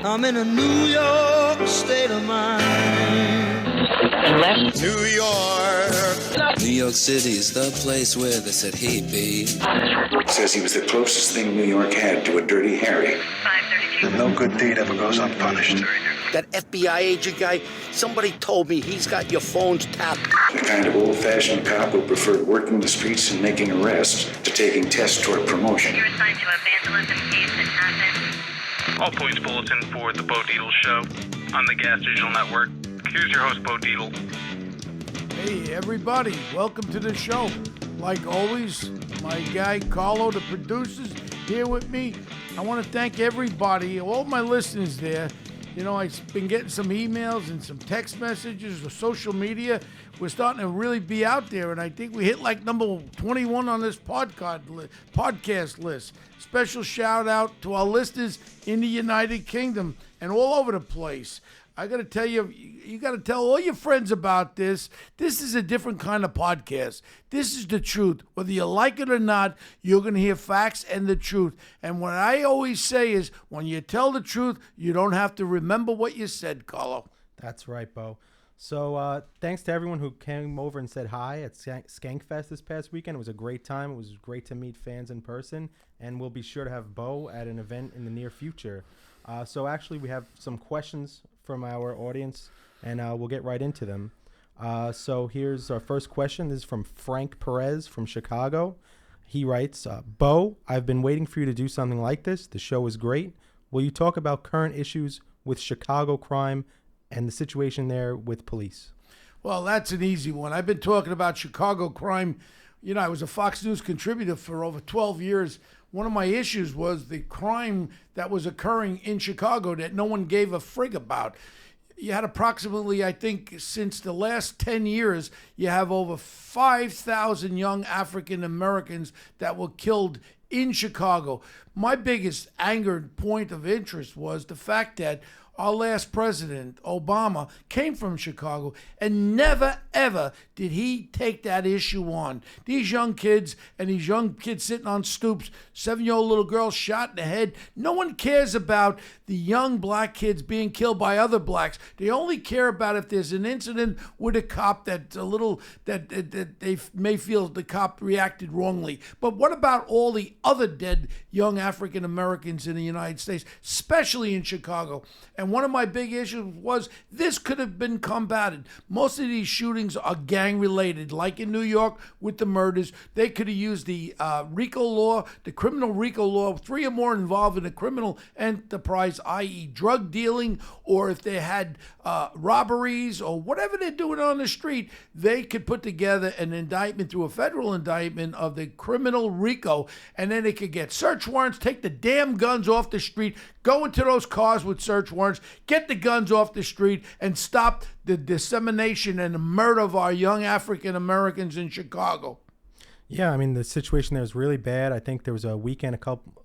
I'm in a New York state of mind. New York. New York City is the place where they said, hey, babe. Says he was the closest thing New York had to a Dirty Harry. 532. No good deed ever goes unpunished. That FBI agent guy, somebody told me he's got your phones tapped. The kind of old-fashioned cop who preferred working the streets and making arrests to taking tests toward promotion. You're assigned to a vandalism case in Athens. All police bulletin for the Bo Dietl Show on the Gas Digital Network. Here's your host, Bo Dietl. Hey, everybody. Welcome to the show. Like always, my guy Carlo, the producer's here with me. I want to thank everybody, all my listeners there. You know, I've been getting some emails and some text messages or social media. We're starting to really be out there, and I think we hit like number 21 on this podcast list. Special shout out to our listeners in the United Kingdom and all over the place. I got to tell you, you got to tell all your friends about this. This is a different kind of podcast. This is the truth. Whether you like it or not, you're going to hear facts and the truth. And what I always say is, when you tell the truth, you don't have to remember what you said, Carlo. That's right, Bo. So thanks to everyone who came over and said hi at Skankfest this past weekend. It was a great time. It was great to meet fans in person. And we'll be sure to have Bo at an event in the near future. So actually, we have some questions from our audience, and we'll get right into them. So here's our first question. This is from Frank Perez from Chicago. He writes, Bo, I've been waiting for you to do something like this. The show is great. Will you talk about current issues with Chicago crime and the situation there with police? Well, that's an easy one. I've been talking about Chicago crime. You know, I was a Fox News contributor for over 12 years. One of my issues was the crime that was occurring in Chicago that no one gave a frig about. You had approximately, I think, since the last 10 years, you have over 5,000 young African Americans that were killed in Chicago. My biggest angered point of interest was the fact that our last president, Obama, came from Chicago, and never, ever did he take that issue on. These young kids sitting on stoops, 7-year-old little girl shot in the head. No one cares about the young black kids being killed by other blacks. They only care about if there's an incident with a cop that they may feel the cop reacted wrongly. But what about all the other dead young African Americans in the United States, especially in Chicago? And one of my big issues was this could have been combated. Most of these shootings are gang related, like in New York with the murders. They could have used the RICO law, the criminal RICO law, 3 or more involved in a criminal enterprise, i.e. drug dealing, or if they had robberies or whatever they're doing on the street, they could put together an indictment through a federal indictment of the criminal RICO, and then they could get search warrants, take the damn guns off the street, go into those cars with search warrants, get the guns off the street, and stop the dissemination and the murder of our young African Americans in Chicago. Yeah, I mean, the situation there is really bad. I think there was a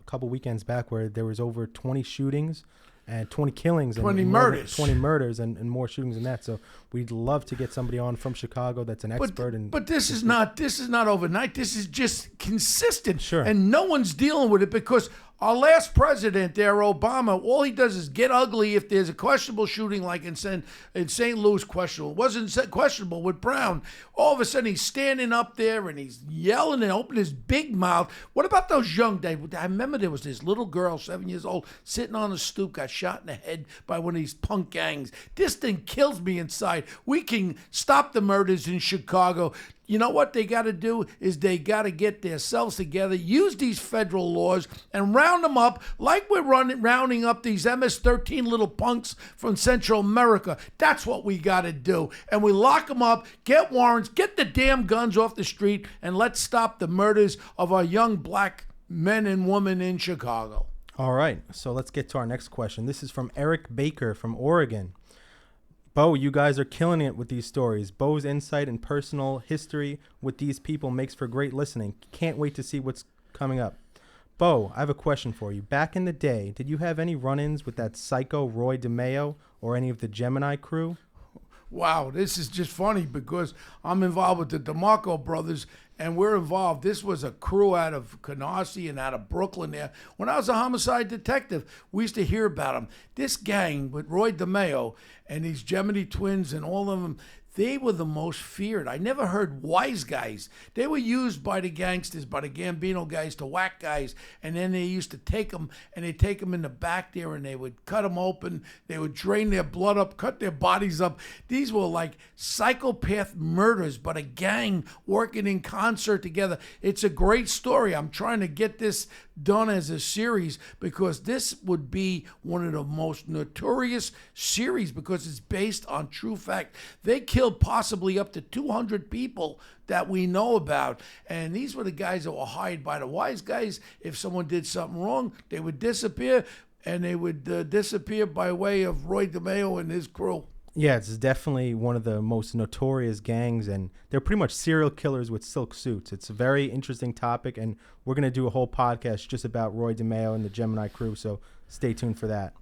couple weekends back where there was over 20 shootings and 20 killings. 20 murders. 20 murders and more shootings than that. So we'd love to get somebody on from Chicago that's an expert. But this is not overnight. This is just consistent. Sure. And no one's dealing with it because our last president there, Obama, all he does is get ugly if there's a questionable shooting like in St. Louis, questionable. It wasn't questionable with Brown. All of a sudden he's standing up there and he's yelling and opening his big mouth. What about those young days? I remember there was this little girl, 7 years old, sitting on a stoop, got shot in the head by one of these punk gangs. This thing kills me inside. We can stop the murders in Chicago. You know what they got to do is they got to get themselves together, use these federal laws, and round them up like we're rounding up these MS-13 little punks from Central America. That's what we got to do. And we lock them up, get warrants, get the damn guns off the street, and let's stop the murders of our young black men and women in Chicago. All right, so let's get to our next question. This is from Eric Baker from Oregon. Bo, you guys are killing it with these stories. Bo's insight and personal history with these people makes for great listening. Can't wait to see what's coming up. Bo, I have a question for you. Back in the day, did you have any run-ins with that psycho Roy DeMeo or any of the Gemini crew? Wow, this is just funny because I'm involved with the DeMarco brothers, and we're involved. This was a crew out of Canarsie and out of Brooklyn there. When I was a homicide detective, we used to hear about them. This gang with Roy DeMeo and these Gemini twins and all of them, they were the most feared. I never heard wise guys. They were used by the gangsters, by the Gambino guys to whack guys, and then they used to take them, and they'd take them in the back there, and they would cut them open. They would drain their blood up, cut their bodies up. These were like psychopath murders, but a gang working in concert together. It's a great story. I'm trying to get this done as a series because this would be one of the most notorious series because it's based on true fact. They killed possibly up to 200 people that we know about, and these were the guys that were hired by the wise guys. If someone did something wrong, they would disappear, and they would disappear by way of Roy DeMeo and his crew. Yeah, it's definitely one of the most notorious gangs, and they're pretty much serial killers with silk suits. It's a very interesting topic, and we're going to do a whole podcast just about Roy DeMeo and the Gemini crew, so stay tuned for that.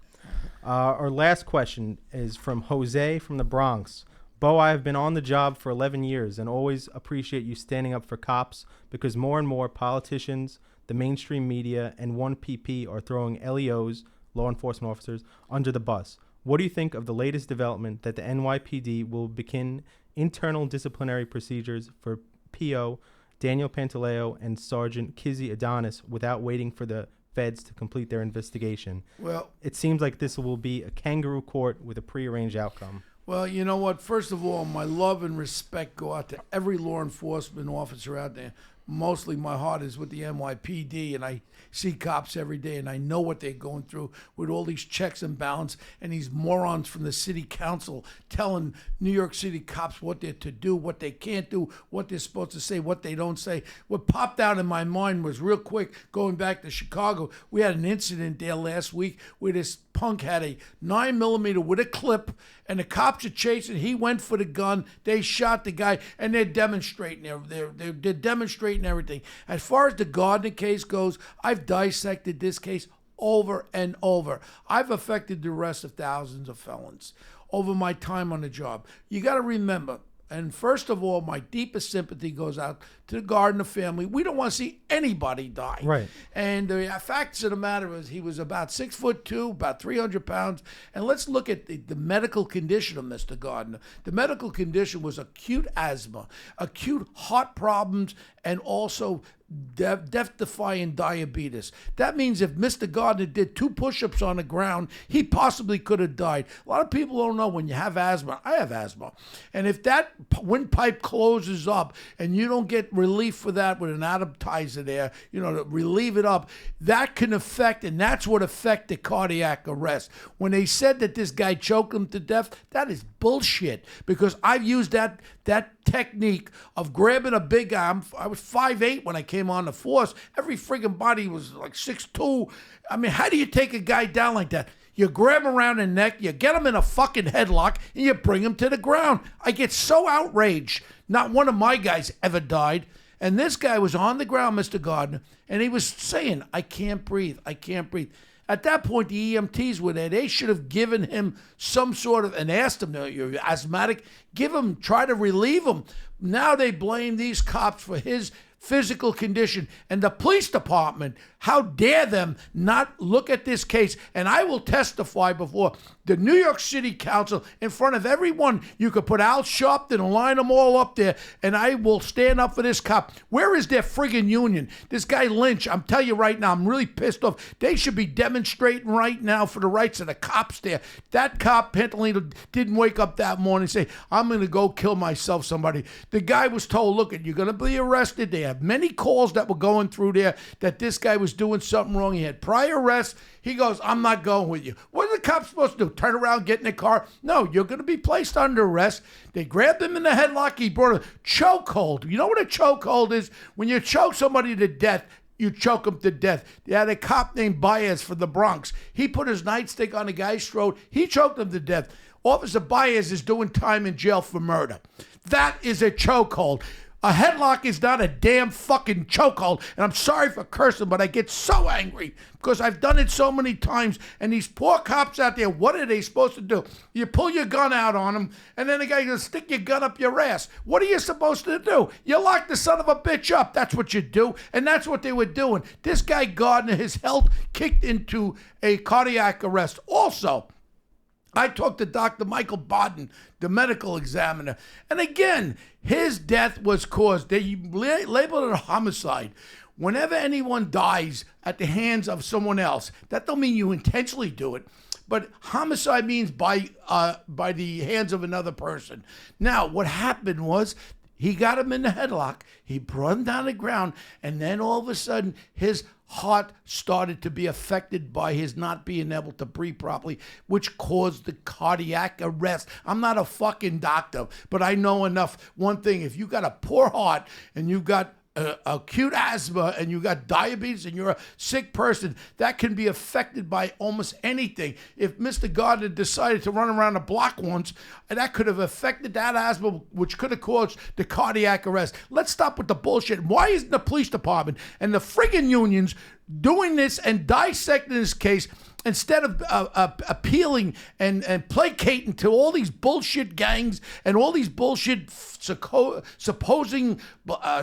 Our last question is from Jose from the Bronx. Bo, I have been on the job for 11 years and always appreciate you standing up for cops because more and more politicians, the mainstream media, and 1PP are throwing LEOs, law enforcement officers, under the bus. What do you think of the latest development that the NYPD will begin internal disciplinary procedures for PO Daniel Pantaleo and Sergeant Kizzy Adonis without waiting for the feds to complete their investigation? Well, it seems like this will be a kangaroo court with a prearranged outcome. Well, you know what? First of all, my love and respect go out to every law enforcement officer out there. Mostly my heart is with the NYPD, and I see cops every day, and I know what they're going through with all these checks and balance and these morons from the city council telling New York City cops what they're to do, what they can't do, what they're supposed to say, what they don't say. What popped out in my mind was real quick, going back to Chicago, we had an incident there last week where this punk had a 9mm with a clip, and the cops are chasing. He went for the gun. They shot the guy, and they're demonstrating. They're demonstrating everything. As far as the Gardner case goes, I've dissected this case over and over. I've effected the arrest of thousands of felons over my time on the job. You got to remember, and first of all, my deepest sympathy goes out to the Gardner family. We don't want to see anybody die. Right. And the facts of the matter is he was about 6'2", about 300 pounds. And let's look at the medical condition of Mr. Gardner. The medical condition was acute asthma, acute heart problems, and also death-defying diabetes. That means if Mr. Gardner did 2 push-ups on the ground, he possibly could have died. A lot of people don't know when you have asthma. I have asthma. And if that windpipe closes up and you don't get relief for that with an adaptizer there, to relieve it up, that can affect, and that's what affected cardiac arrest. When they said that this guy choked him to death, that is bullshit, because I've used that technique of grabbing a big guy. I was 5'8" when I came on the force. Every friggin' body was like 6'2". I mean, how do you take a guy down like that? You grab him around the neck, you get him in a fucking headlock, and you bring him to the ground. I get so outraged. Not one of my guys ever died. And this guy was on the ground, Mr. Gardner, and he was saying, I can't breathe, I can't breathe. At that point, the EMTs were there. They should have given him some sort of, and asked him, you're asthmatic, try to relieve him. Now they blame these cops for his physical condition. And the police department, how dare them not look at this case? And I will testify before the New York City Council in front of everyone. You could put Al Sharpton and line them all up there, and I will stand up for this cop. Where is their friggin' union? This guy Lynch, I'm telling you right now, I'm really pissed off. They should be demonstrating right now for the rights of the cops there. That cop, Pantalino, didn't wake up that morning and say, I'm going to go kill myself, somebody. The guy was told, look, you're going to be arrested. They have many calls that were going through there that this guy was doing something wrong. He had prior arrests. He goes, I'm not going with you. What are the cops supposed to do? Turn around, get in the car? No, you're going to be placed under arrest. They grabbed him in the headlock. He brought a chokehold. You know what a chokehold is? When you choke somebody to death, you choke him to death. They had a cop named Baez from the Bronx. He put his nightstick on the guy's throat. He choked him to death. Officer Baez is doing time in jail for murder. That is a chokehold. A headlock is not a damn fucking chokehold. And I'm sorry for cursing, but I get so angry because I've done it so many times. And these poor cops out there, what are they supposed to do? You pull your gun out on them, and then the guy goes, stick your gun up your ass. What are you supposed to do? You lock the son of a bitch up. That's what you do. And that's what they were doing. This guy Gardner, his health kicked into a cardiac arrest. Also, I talked to Dr. Michael Bodden, the medical examiner, and again, his death was caused, they labeled it a homicide. Whenever anyone dies at the hands of someone else, that don't mean you intentionally do it, but homicide means by the hands of another person. Now, what happened was, he got him in the headlock, he brought him down to the ground, and then all of a sudden, his heart started to be affected by his not being able to breathe properly, which caused the cardiac arrest. I'm not a fucking doctor, but I know enough. One thing, if you got a poor heart and you got acute asthma and you got diabetes and you're a sick person, that can be affected by almost anything. If Mr. Gardner decided to run around the block once, that could have affected that asthma, which could have caused the cardiac arrest. Let's stop with the bullshit. Why isn't the police department and the friggin' unions doing this and dissecting this case instead of appealing and placating to all these bullshit gangs and all these bullshit supposing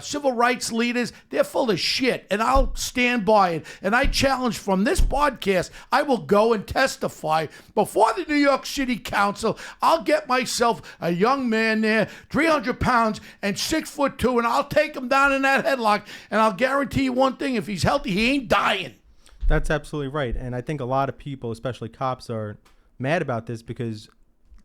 civil rights leaders? They're full of shit, and I'll stand by it. And I challenge from this podcast, I will go and testify before the New York City Council. I'll get myself a young man there, 300 pounds and 6'2", and I'll take him down in that headlock, and I'll guarantee you one thing, if he's healthy, he ain't dying. That's absolutely right. And I think a lot of people, especially cops, are mad about this because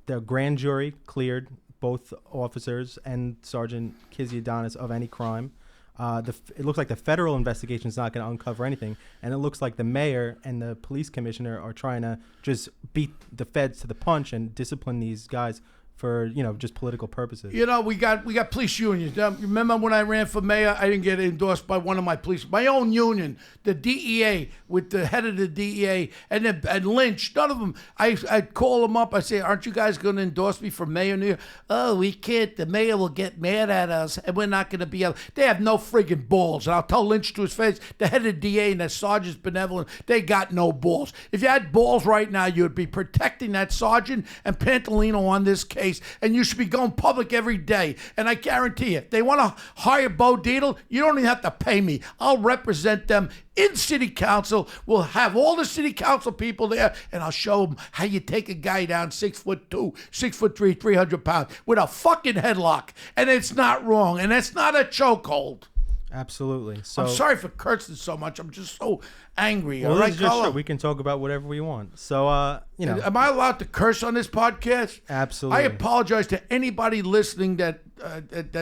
the grand jury cleared both officers and Sergeant Kizzy Adonis of any crime. It looks like the federal investigation is not going to uncover anything. And it looks like the mayor and the police commissioner are trying to just beat the feds to the punch and discipline these guys for, just political purposes. We got police unions. Remember when I ran for mayor, I didn't get endorsed by one of my own union, the DEA, with the head of the DEA, and Lynch. None of them. I call them up. I say, aren't you guys going to endorse me for mayor New York? Oh, we can't. The mayor will get mad at us, and we're not going to be able. They have no friggin' balls. And I'll tell Lynch to his face, the head of the DEA and the sergeant's benevolent, they got no balls. If you had balls right now, you'd be protecting that sergeant and Pantalino on this case. And you should be going public every day. And I guarantee you, if they want to hire Bo Dietl, you don't even have to pay me. I'll represent them in city council. We'll have all the city council people there, and I'll show them how you take a guy down 6'2", 6'3", 300 pounds with a fucking headlock. And it's not wrong, and it's not a chokehold. Absolutely. So I'm sorry for cursing so much. I'm just so angry. Well, all this right, is just Carlo? we can talk about whatever we want. So, Am I allowed to curse on this podcast? Absolutely. I apologize to anybody listening that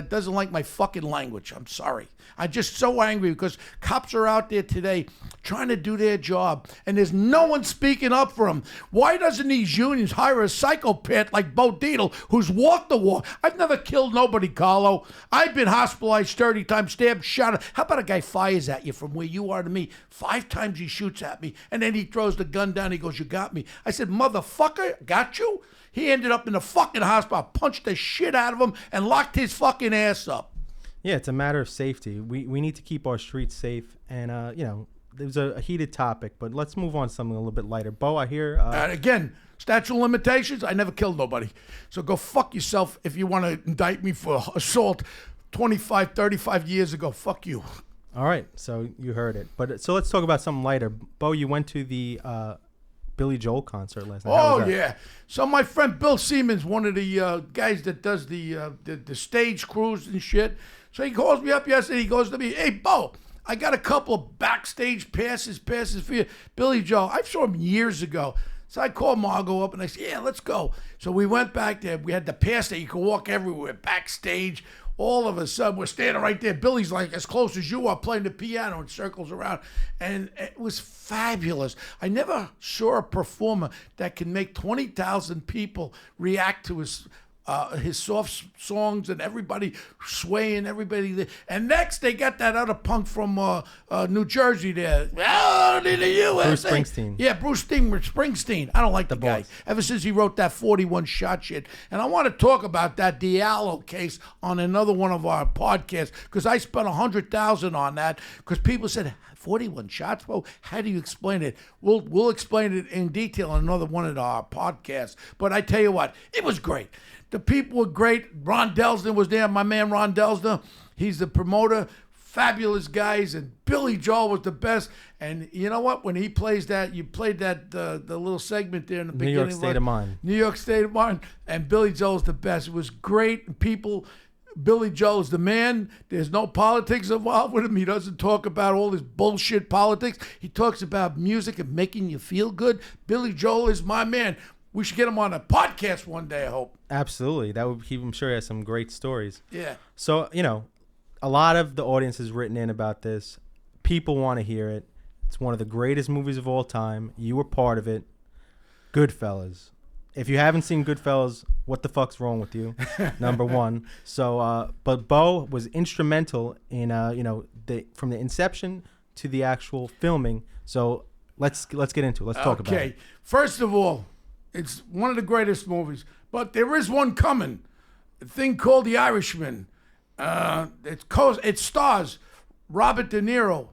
doesn't like my fucking language. I'm sorry. I'm just so angry because cops are out there today trying to do their job, and there's no one speaking up for them. Why doesn't these unions hire a psychopath like Bo Dietl, who's walked the walk? I've never killed nobody, Carlo. I've been hospitalized 30 times, stabbed, shot. How about a guy fires at you from where you are to me? 5 times he shoots at me, and then he throws the gun down. He goes, you got me. I said, motherfucker, got you? He ended up in the fucking hospital, punched the shit out of him, and locked his fucking ass up. Yeah, it's a matter of safety. We need to keep our streets safe. And, it was a heated topic, but let's move on to something a little bit lighter. Bo, I hear... and again, statute of limitations, I never killed nobody. So go fuck yourself if you want to indict me for assault 25, 35 years ago. Fuck you. All right, so you heard it. But so let's talk about something lighter. Bo, you went to the Billy Joel concert last night. Oh, yeah. So my friend Bill Siemens, one of the guys that does the stage crews and shit, so he calls me up yesterday. He goes to me, hey, Bo, I got a couple of backstage passes for you. Billy Joel, I saw him years ago. So I called Margot up and I said, yeah, let's go. So we went back there. We had the pass that you could walk everywhere, backstage. All of a sudden, we're standing right there. Billy's like as close as you are playing the piano and circles around. And it was fabulous. I never saw a performer that can make 20,000 people react to his his soft songs and everybody swaying, everybody. And next they got that other punk from New Jersey there. Out in the USA. Bruce Springsteen. Yeah, Bruce Springsteen. I don't like the guy. Ever since he wrote that 41 shot shit. And I want to talk about that Diallo case on another one of our podcasts because I spent $100,000 on that because people said 41 shots. Well, how do you explain it? We'll explain it in detail on another one of our podcasts. But I tell you what, it was great. The people were great. Ron Delsner was there. My man Ron Delsner, he's the promoter. Fabulous guys, and Billy Joel was the best. And you know what? When he plays that, you played that the little segment there in the beginning. New York State of Mind. New York State of Mind. And Billy Joel's the best. It was great. People, Billy Joel's the man. There's no politics involved with him. He doesn't talk about all this bullshit politics. He talks about music and making you feel good. Billy Joel is my man. We should get him on a podcast one day, I hope. Absolutely. That would. I'm sure he has some great stories. Yeah. So, a lot of the audience has written in about this. People want to hear it. It's one of the greatest movies of all time. You were part of it. Goodfellas. If you haven't seen Goodfellas, what the fuck's wrong with you? Number one. So, but Bo was instrumental in, from the inception to the actual filming. So let's get into it. Let's talk about it. Okay. First of all, it's one of the greatest movies, but there is one coming. A thing called The Irishman. It stars Robert De Niro,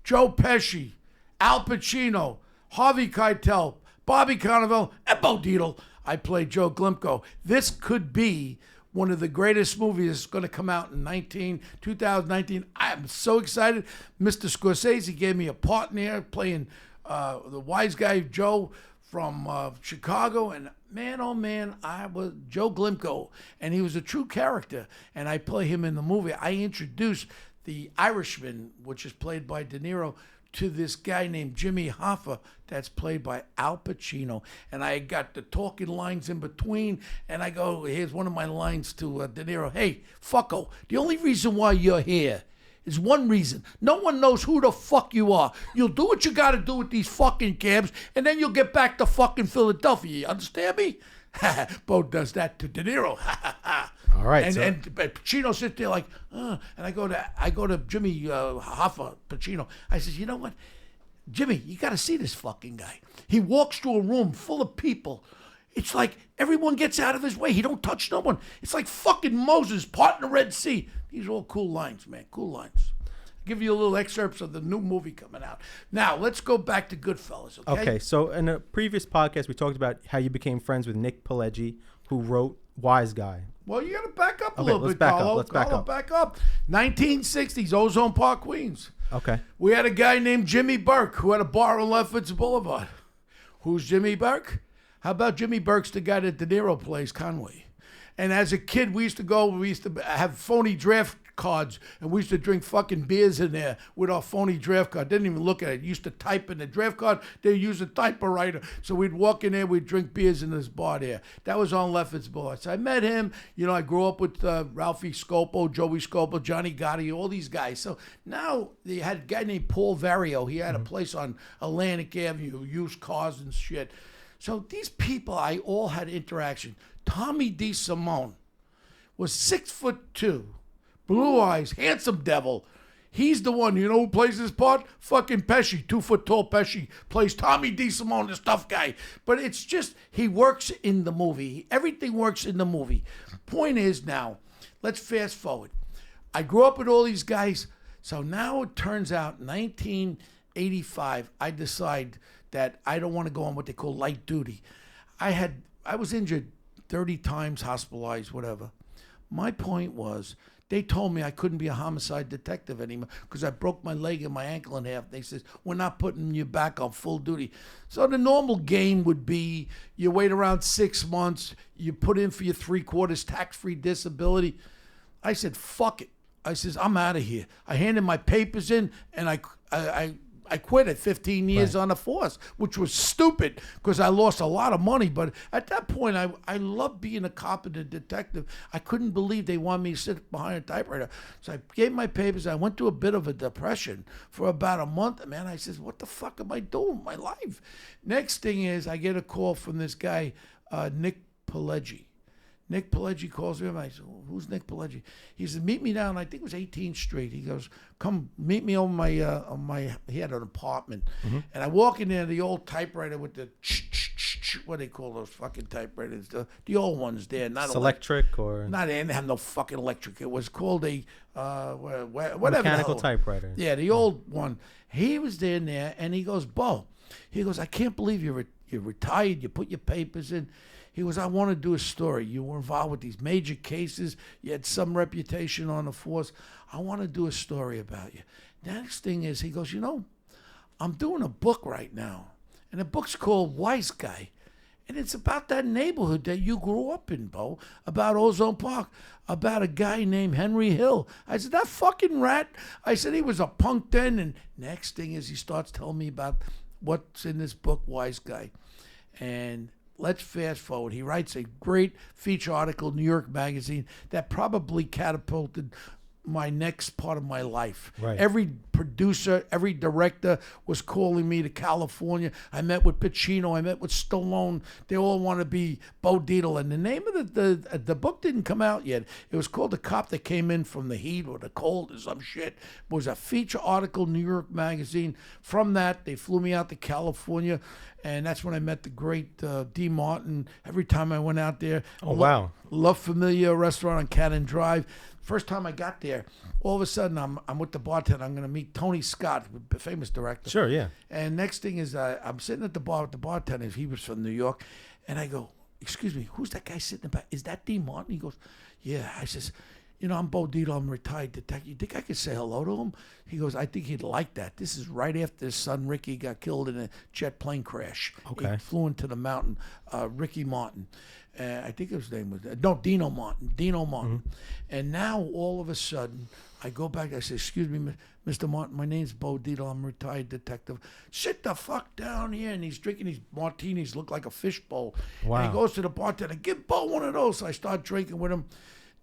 Joe Pesci, Al Pacino, Harvey Keitel, Bobby Cannavale, and Bo Dietl. I played Joe Glimko. This could be one of the greatest movies that's going to come out in 2019. I am so excited. Mr. Scorsese gave me a part in there playing the wise guy Joe from Chicago, and man, oh man, I was Joe Glimko, and he was a true character, and I play him in the movie. I introduced the Irishman, which is played by De Niro, to this guy named Jimmy Hoffa, that's played by Al Pacino, and I got the talking lines in between, and I go, here's one of my lines to De Niro, hey, fucko, the only reason why you're here is one reason. No one knows who the fuck you are. You'll do what you got to do with these fucking cabs, and then you'll get back to fucking Philadelphia. You understand me? Bo does that to De Niro. All right. And Pacino sits there like, and I go to Jimmy Hoffa, Pacino. I says, you know what, Jimmy, you got to see this fucking guy. He walks through a room full of people. It's like everyone gets out of his way. He don't touch no one. It's like fucking Moses parting the Red Sea. These are all cool lines, man. Cool lines. I'll give you a little excerpts of the new movie coming out. Now, let's go back to Goodfellas, okay? Okay, so in a previous podcast, we talked about how you became friends with Nick Pileggi, who wrote Wise Guy. Well, you got to back up a little bit, back Carlo. up. Let's back up. Back up. 1960s, Ozone Park, Queens. Okay. We had a guy named Jimmy Burke who had a bar on Lefferts Boulevard. Who's Jimmy Burke? How about Jimmy Burke's the guy that De Niro plays, Conway? And as a kid, we used to have phony draft cards, and we used to drink fucking beers in there with our phony draft card. Didn't even look at it. Used to type in the draft card. They used a typewriter. So we'd walk in there, we'd drink beers in this bar there. That was on Lefferts Boulevard. So I met him. I grew up with Ralphie Scopo, Joey Scopo, Johnny Gotti, all these guys. So now they had a guy named Paul Vario. He had a place on Atlantic Avenue, used cars and shit. So these people, I all had interaction. Tommy DeSimone was 6'2", blue eyes, handsome devil. He's the one, who plays his part? Fucking Pesci, 2 foot tall Pesci, plays Tommy DeSimone, this tough guy. But it's just, he works in the movie. Everything works in the movie. Point is now, let's fast forward. I grew up with all these guys. So now it turns out, 1985, I decide that I don't want to go on what they call light duty. I was injured 30 times, hospitalized, whatever. My point was, they told me I couldn't be a homicide detective anymore because I broke my leg and my ankle in half. They says, we're not putting you back on full duty. So the normal game would be you wait around 6 months, you put in for your 3/4 tax-free disability. I said, fuck it. I says, I'm out of here. I handed my papers in, and I quit at 15 years on the force, which was stupid because I lost a lot of money. But at that point, I loved being a cop and a detective. I couldn't believe they wanted me to sit behind a typewriter. So I gave my papers. I went through a bit of a depression for about a month. Man, I says, what the fuck am I doing with my life? Next thing is I get a call from this guy, Nick Pileggi. Nick Pileggi calls me up. I said, who's Nick Pileggi? He said, meet me down, I think it was 18th Street. He goes, come meet me on my, he had an apartment. And I walk in there, the old typewriter with the, what do they call those fucking typewriters? The old ones there. Not Electric or? Not, they didn't have no fucking electric. It was called a, whatever. Mechanical typewriter. Yeah, the old one. He was in there, and he goes, Bo, he goes, I can't believe you're retired. You put your papers in. He goes, I want to do a story. You were involved with these major cases. You had some reputation on the force. I want to do a story about you. The next thing is, he goes, I'm doing a book right now. And the book's called Wise Guy. And it's about that neighborhood that you grew up in, Bo, about Ozone Park, about a guy named Henry Hill. I said, that fucking rat. I said, he was a punk then. And next thing is, he starts telling me about what's in this book, Wise Guy. And let's fast forward. He writes a great feature article in New York Magazine that probably catapulted my next part of my life. Right. Every producer, every director was calling me to California. I met with Pacino. I met with Stallone. They all want to be Bo Dietl. And the name of the book didn't come out yet. It was called The Cop That Came In From the Heat or the Cold or some shit. It was a feature article in New York Magazine. From that, they flew me out to California. And that's when I met the great D. Martin. Every time I went out there. Oh, wow. La Familia restaurant on Cannon Drive. First time I got there, all of a sudden I'm with the bartender. I'm going to meet Tony Scott, the famous director. Sure, yeah. And next thing is I'm sitting at the bar with the bartender. He was from New York. And I go, excuse me, who's that guy sitting about? Is that D. Martin? He goes, yeah. I says, I'm Bo Dietl. I'm a retired detective. You think I could say hello to him? He goes, I think he'd like that. This is right after his son Ricky got killed in a jet plane crash. Okay. He flew into the mountain. Ricky Martin. I think his name was, Dino Martin. And now all of a sudden, I go back, I say, excuse me, Mr. Martin, my name's Bo Dietl. I'm a retired detective. Sit the fuck down here. And he's drinking these martinis, look like a fishbowl. Wow. And he goes to the bartender, give Bo one of those. So I start drinking with him.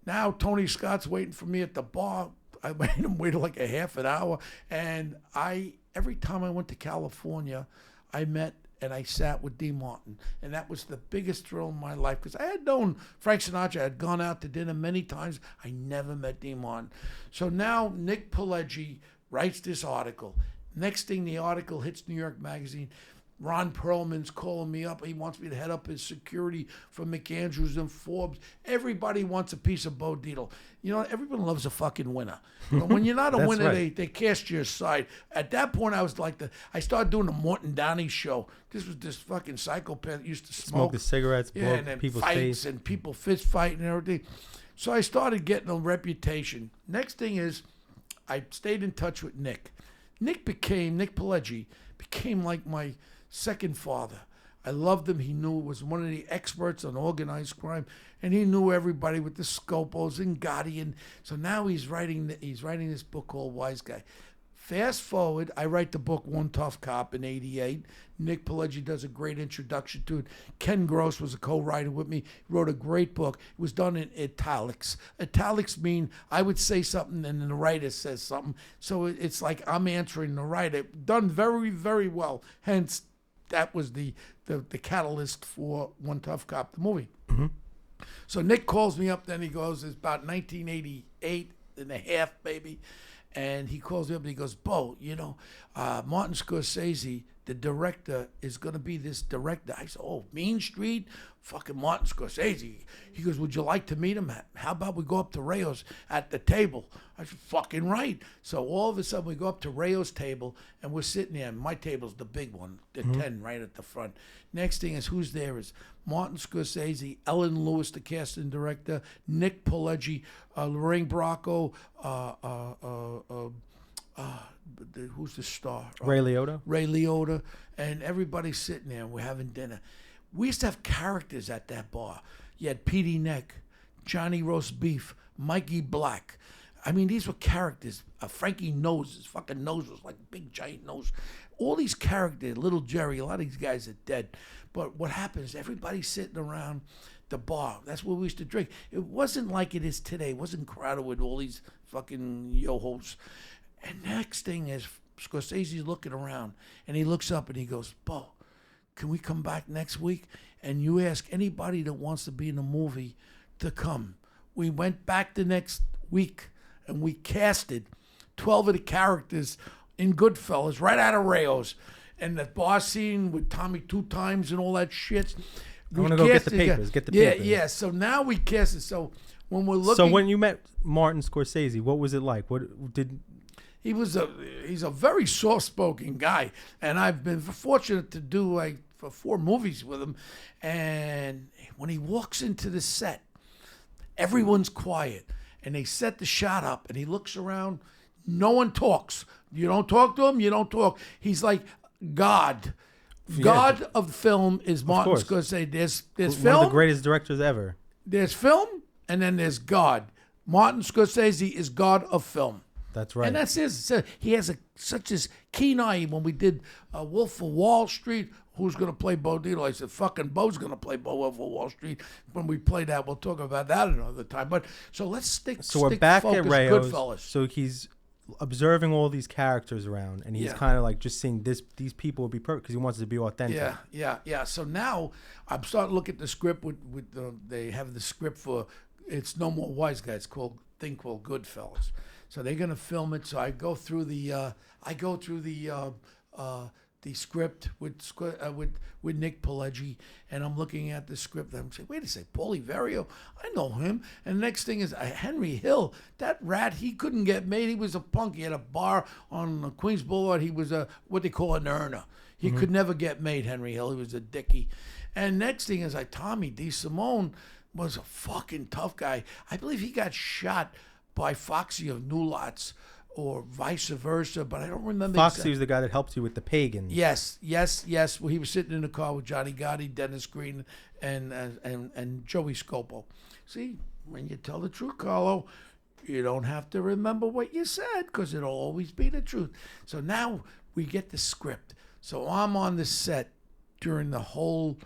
Now Tony Scott's waiting for me at the bar. I made him wait like a half an hour. And every time I went to California, I met and I sat with D. Martin. And that was the biggest thrill in my life because I had known Frank Sinatra. I had gone out to dinner many times. I never met D. Martin. So now Nick Pileggi writes this article. Next thing, the article hits New York Magazine. Ron Perlman's calling me up. He wants me to head up his security for McAndrews and Forbes. Everybody wants a piece of Bo Dietl. Everyone loves a fucking winner. But when you're not a winner, right. they cast you aside. At that point, I was like I started doing the Morton Downey show. This was this fucking psychopath that used to Smoke the cigarettes, blow and then people's fights face. and people fist fighting and everything. So I started getting a reputation. Next thing is, I stayed in touch with Nick. Nick Pileggi became like my second father. I loved him. He knew, was one of the experts on organized crime, and he knew everybody with the Scopos and Gotti. And so now he's writing this book called Wise Guy. Fast forward, I write the book One Tough Cop in '88. Nick Pileggi does a great introduction to it. Ken Gross was a co-writer with me. He wrote a great book. It was done in italics. Italics mean I would say something and then the writer says something. So it's like I'm answering the writer. Done very, very well. Hence, that was the catalyst for One Tough Cop, the movie. Mm-hmm. So Nick calls me up. Then he goes, it's about 1988 and a half, maybe. And he calls me up and he goes, Bo, Martin Scorsese, the director, is going to be this director. I said, oh, Mean Street? Fucking Martin Scorsese. He goes, would you like to meet him? How about we go up to Rayo's at the table? I said, fucking right. So all of a sudden we go up to Rayo's table and we're sitting there. And my table's the big one, the 10 right at the front. Next thing is who's there is Martin Scorsese, Ellen Lewis, the casting director, Nick Pileggi, Lorraine Bracco, who's the star? Ray Liotta, and everybody's sitting there and we're having dinner. We used to have characters at that bar. You had Petey Neck, Johnny Roast Beef, Mikey Black. I mean, these were characters. Frankie Nose, his fucking nose was like a big giant nose. All these characters, Little Jerry, a lot of these guys are dead. But what happens, everybody's sitting around the bar. That's where we used to drink. It wasn't like it is today. It wasn't crowded with all these fucking yo-hos. And next thing is Scorsese's looking around, and he looks up and he goes, Bo, can we come back next week? And you ask anybody that wants to be in the movie to come. We went back the next week and we casted 12 of the characters in Goodfellas right out of Rayo's. And the bar scene with Tommy Two Times and all that shit. I'm going to go get the papers. Get the papers. Yeah. So now we casted. So when we're looking. So when you met Martin Scorsese, what was it like? What did... He's a very soft-spoken guy, and I've been fortunate to do like for 4 movies with him. And when he walks into the set, everyone's quiet, and they set the shot up, and he looks around. No one talks. You don't talk to him. You don't talk. He's like God. God of film is Martin Scorsese. There's film. One of the greatest directors ever. There's film, and then there's God. Martin Scorsese is God of film. That's right. And that's his. So he has such a keen eye. When we did Wolf of Wall Street, who's going to play Bo Dietl? I said, fucking Bo's going to play Wolf of Wall Street. When we play that, we'll talk about that another time. But so let's stick. So we're back at Rayo's. Goodfellas. So he's observing all these characters around, and he's kind of like just seeing these people will be perfect because he wants it to be authentic. Yeah. So now I'm starting to look at the script. They have the script for It's No More Wise Guys called Goodfellas. So they're gonna film it. So I go through the script with Nick Pileggi, and I'm looking at the script. And I'm saying, wait a second, Paulie Vario, I know him. And the next thing is Henry Hill, that rat. He couldn't get made. He was a punk. He had a bar on Queens Boulevard. He was what they call an earner. He could never get made. Henry Hill. He was a dickie. And next thing is Tommy DeSimone was a fucking tough guy. I believe he got shot by Foxy of New Lots, or vice versa, but I don't remember. Foxy was the guy that helped you with the Pagans. Yes. Well, he was sitting in the car with Johnny Gotti, Dennis Green, and Joey Scopo. See, when you tell the truth, Carlo, you don't have to remember what you said because it'll always be the truth. So now we get the script. So I'm on the set during the whole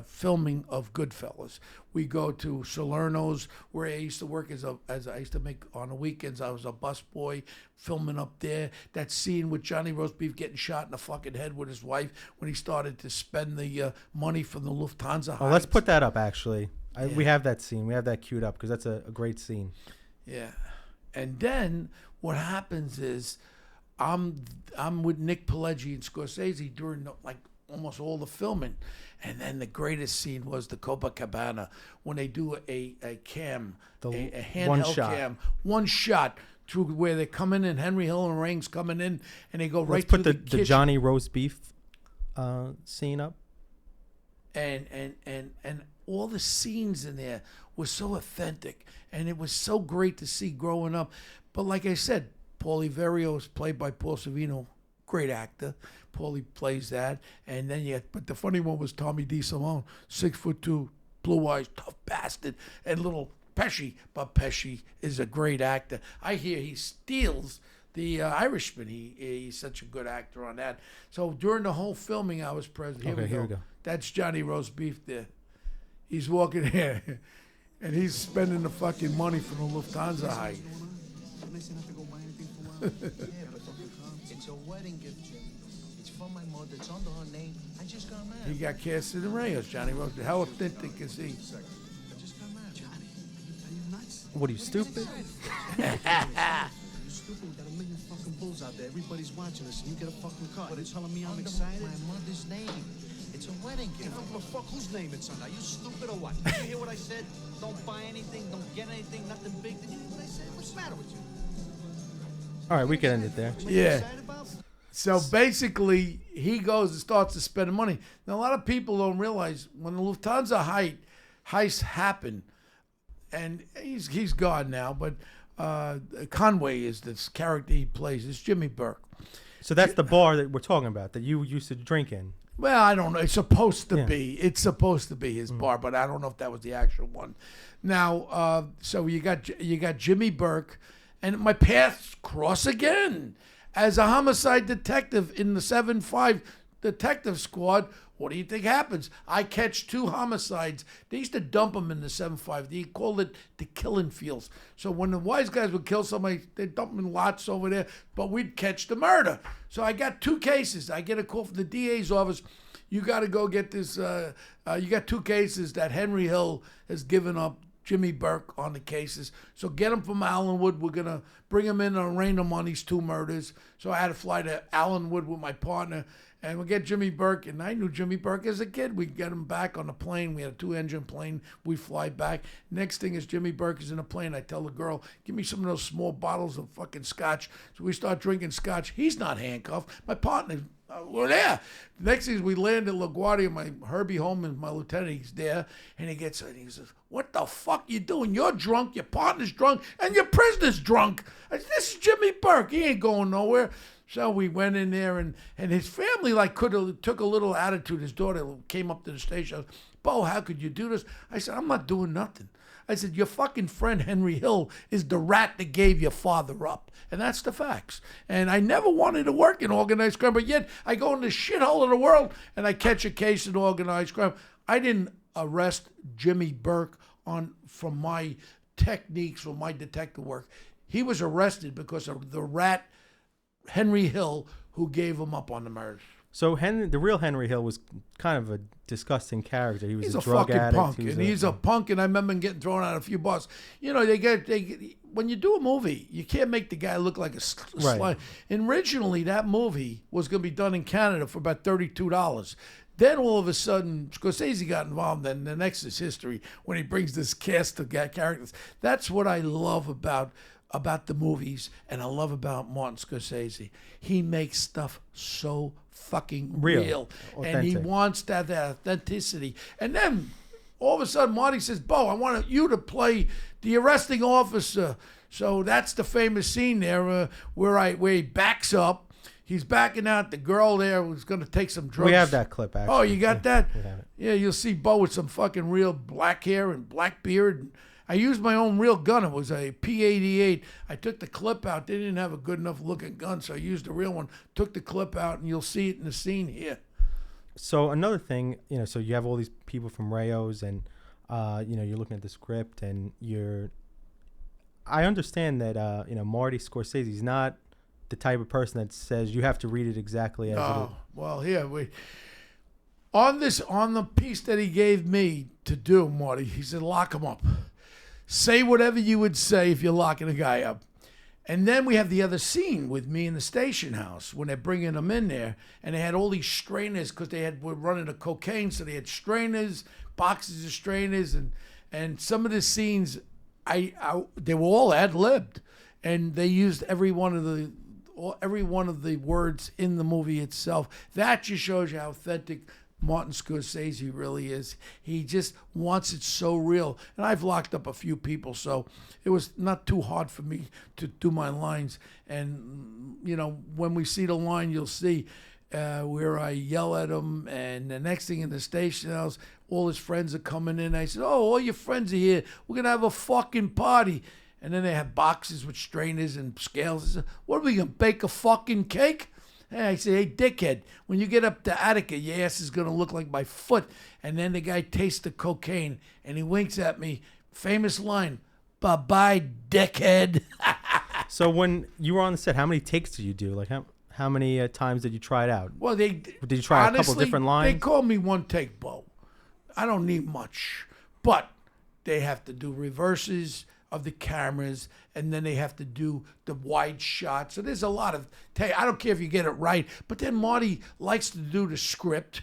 filming of Goodfellas. We go to Salerno's, where I used to work as I used to make on the weekends. I was a busboy filming up there. That scene with Johnny Roastbeef getting shot in the fucking head with his wife when he started to spend the money from the Lufthansa. Oh, let's put that up. Actually, we have that scene. We have that queued up because that's a great scene. Yeah, and then what happens is I'm with Nick Pileggi and Scorsese during almost all the filming. And then the greatest scene was the Copacabana when they do a cam, a handheld cam, one shot through where they're coming in. Henry Hill and Rang's coming in, and they go right through the kitchen. Let's put the Johnny Roast Beef scene up. And all the scenes in there were so authentic, and it was so great to see growing up. But like I said, Paulie Vario is played by Paul Savino, great actor. Paulie plays that, and then but the funny one was Tommy DeSimone, 6'2", blue eyes, tough bastard, and little Pesci. But Pesci is a great actor. I hear he steals the Irishman. He's such a good actor on that. So during the whole filming, I was present. Here we go. That's Johnny Roast Beef there. He's walking here, and he's spending the fucking money from the Lufthansa high. It's a wedding gift, Jim. It's from my mother. It's under her name. I just got mad. He got casted in Reyes, Johnny Rose. How authentic is he? I just got mad. Johnny, are you nuts? What are you, stupid? You stupid. We got a million fucking bulls out there. Everybody's watching us, and you get a fucking car. But it's telling me I'm excited. My mother's name. It's a wedding gift. Fuck whose name it's under? Are you stupid or what? Did you hear what I said? Don't buy anything. Don't get anything. Nothing big. Did you hear what I said? What's the matter with you? All right, we can end it there. Yeah. So basically, he goes and starts to spend the money. Now, a lot of people don't realize when the Lufthansa heist happened, and he's gone now, but Conway is this character he plays. It's Jimmy Burke. So that's the bar that we're talking about that you used to drink in. Well, I don't know. It's supposed to be. It's supposed to be his bar, but I don't know if that was the actual one. Now, so you got Jimmy Burke, and my paths cross again. As a homicide detective in the 7-5 detective squad, what do you think happens? I catch 2 homicides. They used to dump them in the 7-5. They called it the killing fields. So when the wise guys would kill somebody, they'd dump them in lots over there, but we'd catch the murder. So I got 2 cases. I get a call from the DA's office. You got to go get this. You got 2 cases that Henry Hill has given up Jimmy Burke on the cases. So get him from Allenwood. We're going to bring him in and arraign him on these 2 murders. So I had to fly to Allenwood with my partner, and we'll get Jimmy Burke. And I knew Jimmy Burke as a kid. We get him back on the plane. We had a 2-engine plane. We fly back. Next thing is Jimmy Burke is in a plane. I tell the girl, give me some of those small bottles of fucking scotch. So we start drinking scotch. He's not handcuffed. My partner, we're there. The next thing is we land at LaGuardia. My Herbie Holman, my lieutenant, he's there, and he says, "What the fuck you doing? You're drunk, your partner's drunk, and your prisoner's drunk." I said, "This is Jimmy Burke. He ain't going nowhere." So we went in there, and his family took a little attitude. His daughter came up to the station. I was, "Bo, how could you do this?" I said, "I'm not doing nothing." I said, "Your fucking friend Henry Hill is the rat that gave your father up." And that's the facts. And I never wanted to work in organized crime, but yet I go in the shithole of the world and I catch a case in organized crime. I didn't arrest Jimmy Burke from my techniques, from my detective work. He was arrested because of the rat Henry Hill who gave him up on the murders. So the real Henry Hill was kind of a disgusting character. He was He's a a drug fucking addict. punk, and he's a punk. And I remember him getting thrown out a few bars. You know, when you do a movie, you can't make the guy look like a Right. slime. And originally, that movie was going to be done in Canada for about $32. Then all of a sudden, Scorsese got involved, and the next is history when he brings this cast of characters. That's what I love about the movies, and I love about Martin Scorsese. He makes stuff so fucking real. And he wants to have that authenticity. And then all of a sudden Marty says, "Bo, I want you to play the arresting officer." So that's the famous scene there where he backs up. He's backing out. The girl there was going to take some drugs. We have that clip, actually. Oh, you got that? We have it. Yeah, you'll see Bo with some fucking real black hair and black beard. I used my own real gun. It was a P88. I took the clip out. They didn't have a good enough looking gun, so I used a real one. Took the clip out, and you'll see it in the scene here. So another thing, so you have all these people from Rayo's, and you're looking at the script, and I understand that Marty Scorsese's not the type of person that says you have to read it exactly as it is. Well, here on the piece that he gave me to do, Marty, he said, "Lock him up. Say whatever you would say if you're locking a guy up." And then we have the other scene with me in the station house when they're bringing him in there, and they had all these strainers because were running the cocaine, so they had strainers, boxes of strainers, and some of the scenes, they were all ad-libbed, and they used every one of the words in the movie itself. That just shows you how authentic Martin Scorsese really is. He just wants it so real. And I've locked up a few people, so it was not too hard for me to do my lines. And, when we see the line, you'll see where I yell at him. And the next thing in the station house, all his friends are coming in. I said, "Oh, all your friends are here. We're going to have a fucking party." And then they have boxes with strainers and scales. I said, "What are we going to bake a fucking cake?" And I say, "Hey, dickhead, when you get up to Attica, your ass is going to look like my foot." And then the guy tastes the cocaine, and he winks at me. Famous line, "Bye-bye, dickhead." So when you were on the set, how many takes did you do? Like how many times did you try it out? Well, did you try a couple different lines? They call me one take, Bo. I don't need much. But they have to do reverses of the cameras, and then they have to do the wide shots. So there's a lot of I don't care if you get it right, but then Marty likes to do the script.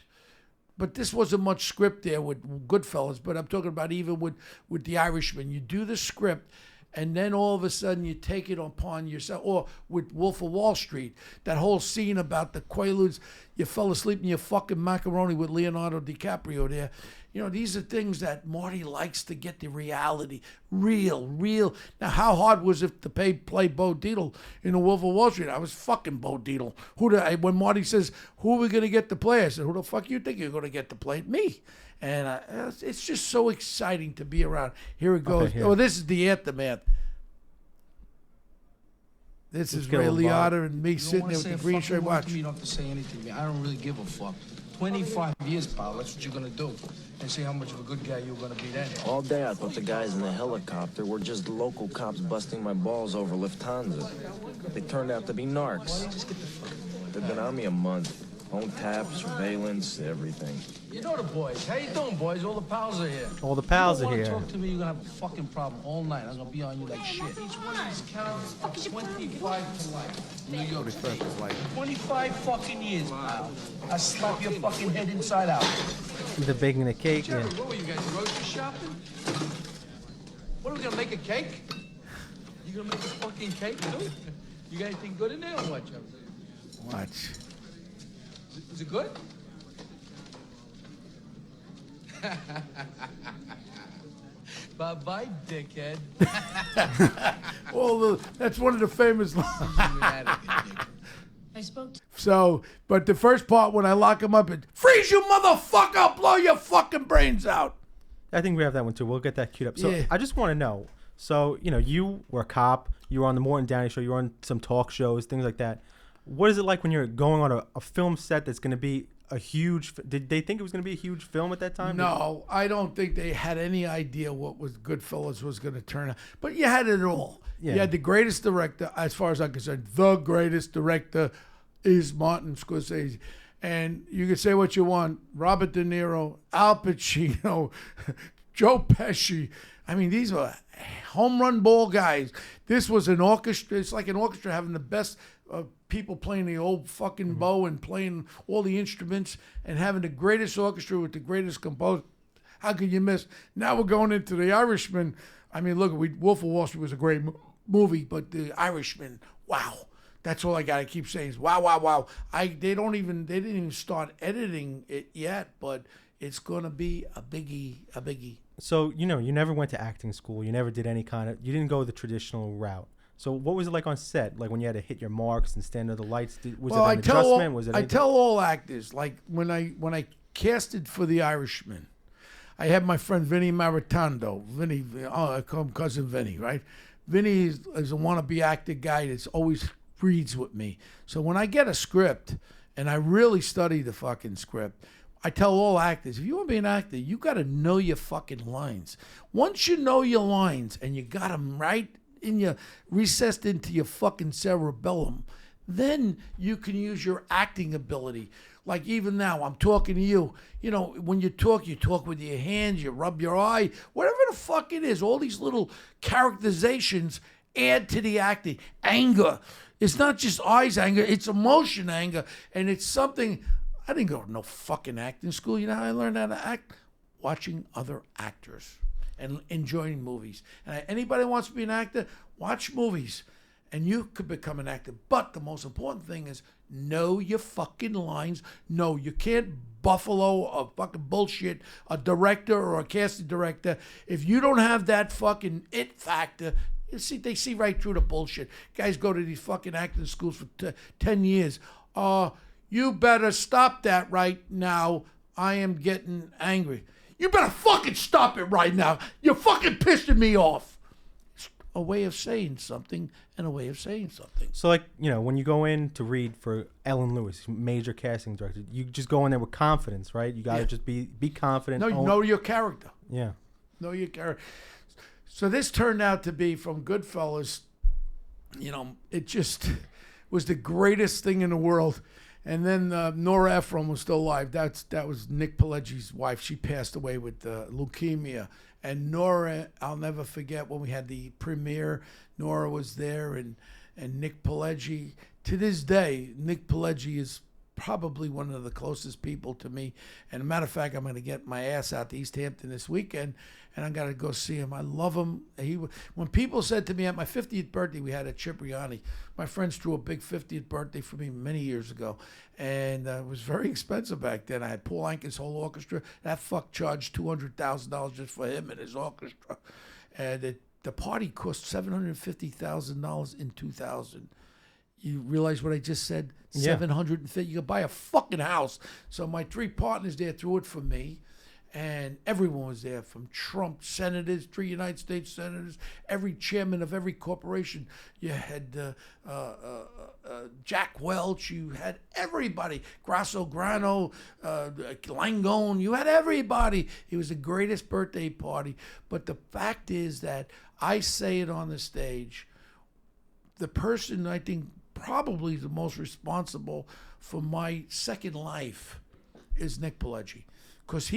But this wasn't much script there with Goodfellas, but I'm talking about even with The Irishman. You do the script, and then all of a sudden you take it upon yourself. Or with Wolf of Wall Street, that whole scene about the Quaaludes, you fell asleep in your fucking macaroni with Leonardo DiCaprio there. These are things that Marty likes to get the reality, real. Now, how hard was it to play Bo Dietl in The Wolf of Wall Street? I was fucking Bo Dietl. When Marty says, "Who are we going to get to play?" I said, "Who the fuck you think you're going to get to play? Me." And it's just so exciting to be around. Here it goes. Okay, Oh, this is the aftermath. This is Ray Liotta and me sitting there with the green shirt watch. You don't have to say anything, man. I don't really give a fuck. 25 years, pal. That's what you're gonna do. And see how much of a good guy you're gonna be then. All day I thought the guys in the helicopter were just local cops busting my balls over Lufthansa. They turned out to be narcs. They've been on me a month. Phone tap, surveillance, everything. You know the boys. How you doing, boys? All the pals are here. All the pals you are don't here. Talk to me, you're gonna have a fucking problem all night. I'm gonna be on you like shit. Each one of these counts 25 to life. New York State. 25 fucking years, pal. I slap your fucking head inside out. The baking the cake. Jerry, Yeah. what were you guys grocery shopping? What are we gonna make a cake? You gonna make a fucking cake too? You got anything good in there or what, Jerry? Watch. Is it good? Bye-bye, dickhead. That's one of the famous lines. I spoke to So, but the first part when I lock him up, it freeze you motherfucker, I'll blow your fucking brains out. I think we have that one too. We'll get that queued up. So Yeah. I just want to know. So, you were a cop. You were on the Morton Downey show. You were on some talk shows, things like that. What is it like when you're going on a film set that's going to be a huge... Did they think it was going to be a huge film at that time? No, I don't think they had any idea what was Goodfellas was going to turn out. But you had it all. Yeah. You had the greatest director, as far as I'm concerned. The greatest director is Martin Scorsese. And you can say what you want. Robert De Niro, Al Pacino, Joe Pesci. I mean, these were home run ball guys. This was an orchestra. It's like an orchestra having the best people playing the old fucking bow and playing all the instruments and having the greatest orchestra with the greatest composer. How could you miss? Now we're going into The Irishman. I mean, look, Wolf of Wall Street was a great movie, but The Irishman, wow. That's all I gotta keep saying is wow, wow, wow. They didn't even start editing it yet, but it's gonna be a biggie. So, you never went to acting school. You never did any you didn't go the traditional route. So what was it like on set? Like when you had to hit your marks and stand under the lights? Was it an adjustment? I tell all actors, like when I casted for The Irishman, I had my friend Vinny Maritondo. Vinny, I call him Cousin Vinny, right? Vinny is a wannabe actor guy that's always reads with me. So when I get a script, and I really study the fucking script, I tell all actors, if you want to be an actor, you got to know your fucking lines. Once you know your lines and you got them right in your recessed into your fucking cerebellum, then you can use your acting ability. Like even now, I'm talking to you. When you talk with your hands, you rub your eye, whatever the fuck it is. All these little characterizations add to the acting. Anger. It's not just eyes anger, it's emotion anger. And it's something, I didn't go to no fucking acting school. You know how I learned how to act? Watching other actors and enjoying movies. And anybody who wants to be an actor, watch movies. And you could become an actor. But the most important thing is know your fucking lines. No, you can't buffalo or fucking bullshit a director or a casting director. If you don't have that fucking it factor, they see right through the bullshit. Guys go to these fucking acting schools for 10 years. You better stop that right now. I am getting angry. You better fucking stop it right now. You're fucking pissing me off. It's a way of saying something and a way of saying something. So like, when you go in to read for Ellen Lewis, major casting director, you just go in there with confidence, right? You got to just be confident. No, know your character. Yeah. Know your character. So this turned out to be from Goodfellas. It just was the greatest thing in the world. And then Nora Ephron was still alive. That was Nick Pileggi's wife. She passed away with leukemia. And Nora, I'll never forget when we had the premiere. Nora was there, and Nick Pileggi. To this day, Nick Pileggi is probably one of the closest people to me. And a matter of fact, I'm going to get my ass out to East Hampton this weekend, and I'm going to go see him. I love him. When people said to me at my 50th birthday, we had a Cipriani. My friends threw a big 50th birthday for me many years ago, and it was very expensive back then. I had Paul Anka's whole orchestra. That fuck charged $200,000 just for him and his orchestra. And the party cost $750,000 in 2000. You realize what I just said? Yeah. 750. You could buy a fucking house. So my three partners there threw it for me, and everyone was there, from Trump senators, 3 United States senators, every chairman of every corporation. You had Jack Welch. You had everybody. Grasso Grano, Langone. You had everybody. It was the greatest birthday party. But the fact is that I say it on the stage. The person I think probably the most responsible for my second life is Nick Pileggi, because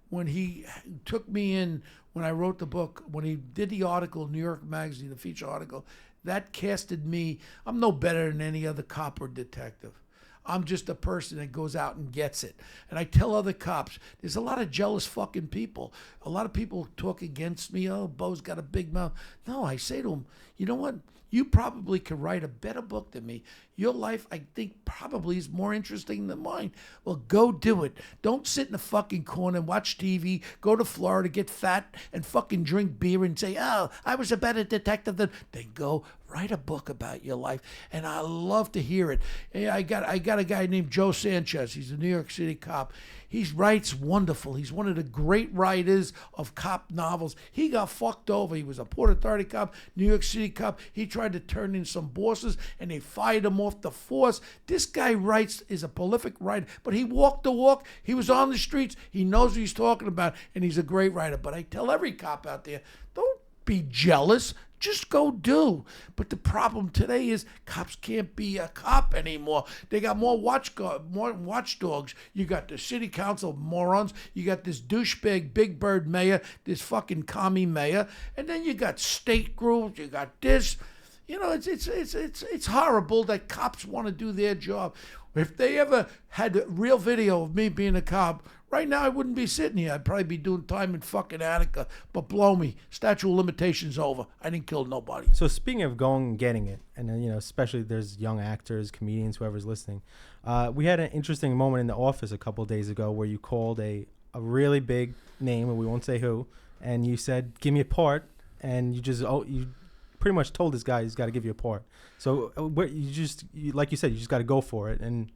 when he took me in when I wrote the book, when he did the article, New York Magazine, the feature article, that casted me. I'm no better than any other cop or detective. I'm just a person that goes out and gets it. And I tell other cops, there's a lot of jealous fucking people. A lot of people talk against me. Oh, Bo's got a big mouth. No, I say to them, you know what? You probably could write a better book than me. Your life, I think, probably is more interesting than mine. Well, go do it. Don't sit in the fucking corner and watch TV, go to Florida, get fat, and fucking drink beer and say, oh, I was a better detective than... Then go write a book about your life. And I love to hear it. Hey, I got a guy named Joe Sanchez. He's a New York City cop. He writes wonderful. He's one of the great writers of cop novels. He got fucked over. He was a Port Authority cop, New York City cop. He tried to turn in some bosses, and they fired him off the force. This guy is a prolific writer, but he walked the walk. He was on the streets. He knows what he's talking about, and he's a great writer. But I tell every cop out there, don't be jealous. Just go do. But the problem today is cops can't be a cop anymore. They got more watchdogs. You got the city council morons. You got this douchebag Big Bird mayor, this fucking commie mayor, and then you got state groups. You got this. You know, it's horrible that cops want to do their job. If they ever had a real video of me being a cop, right now I wouldn't be sitting here. I'd probably be doing time in fucking Attica. But blow me, statute of limitations over. I didn't kill nobody. So speaking of going and getting it, and then, especially there's young actors, comedians, whoever's listening. We had an interesting moment in the office a couple of days ago where you called a really big name, and we won't say who, and you said, "Give me a part," and you pretty much told this guy he's got to give you a part. So like you said, you just got to go for it. And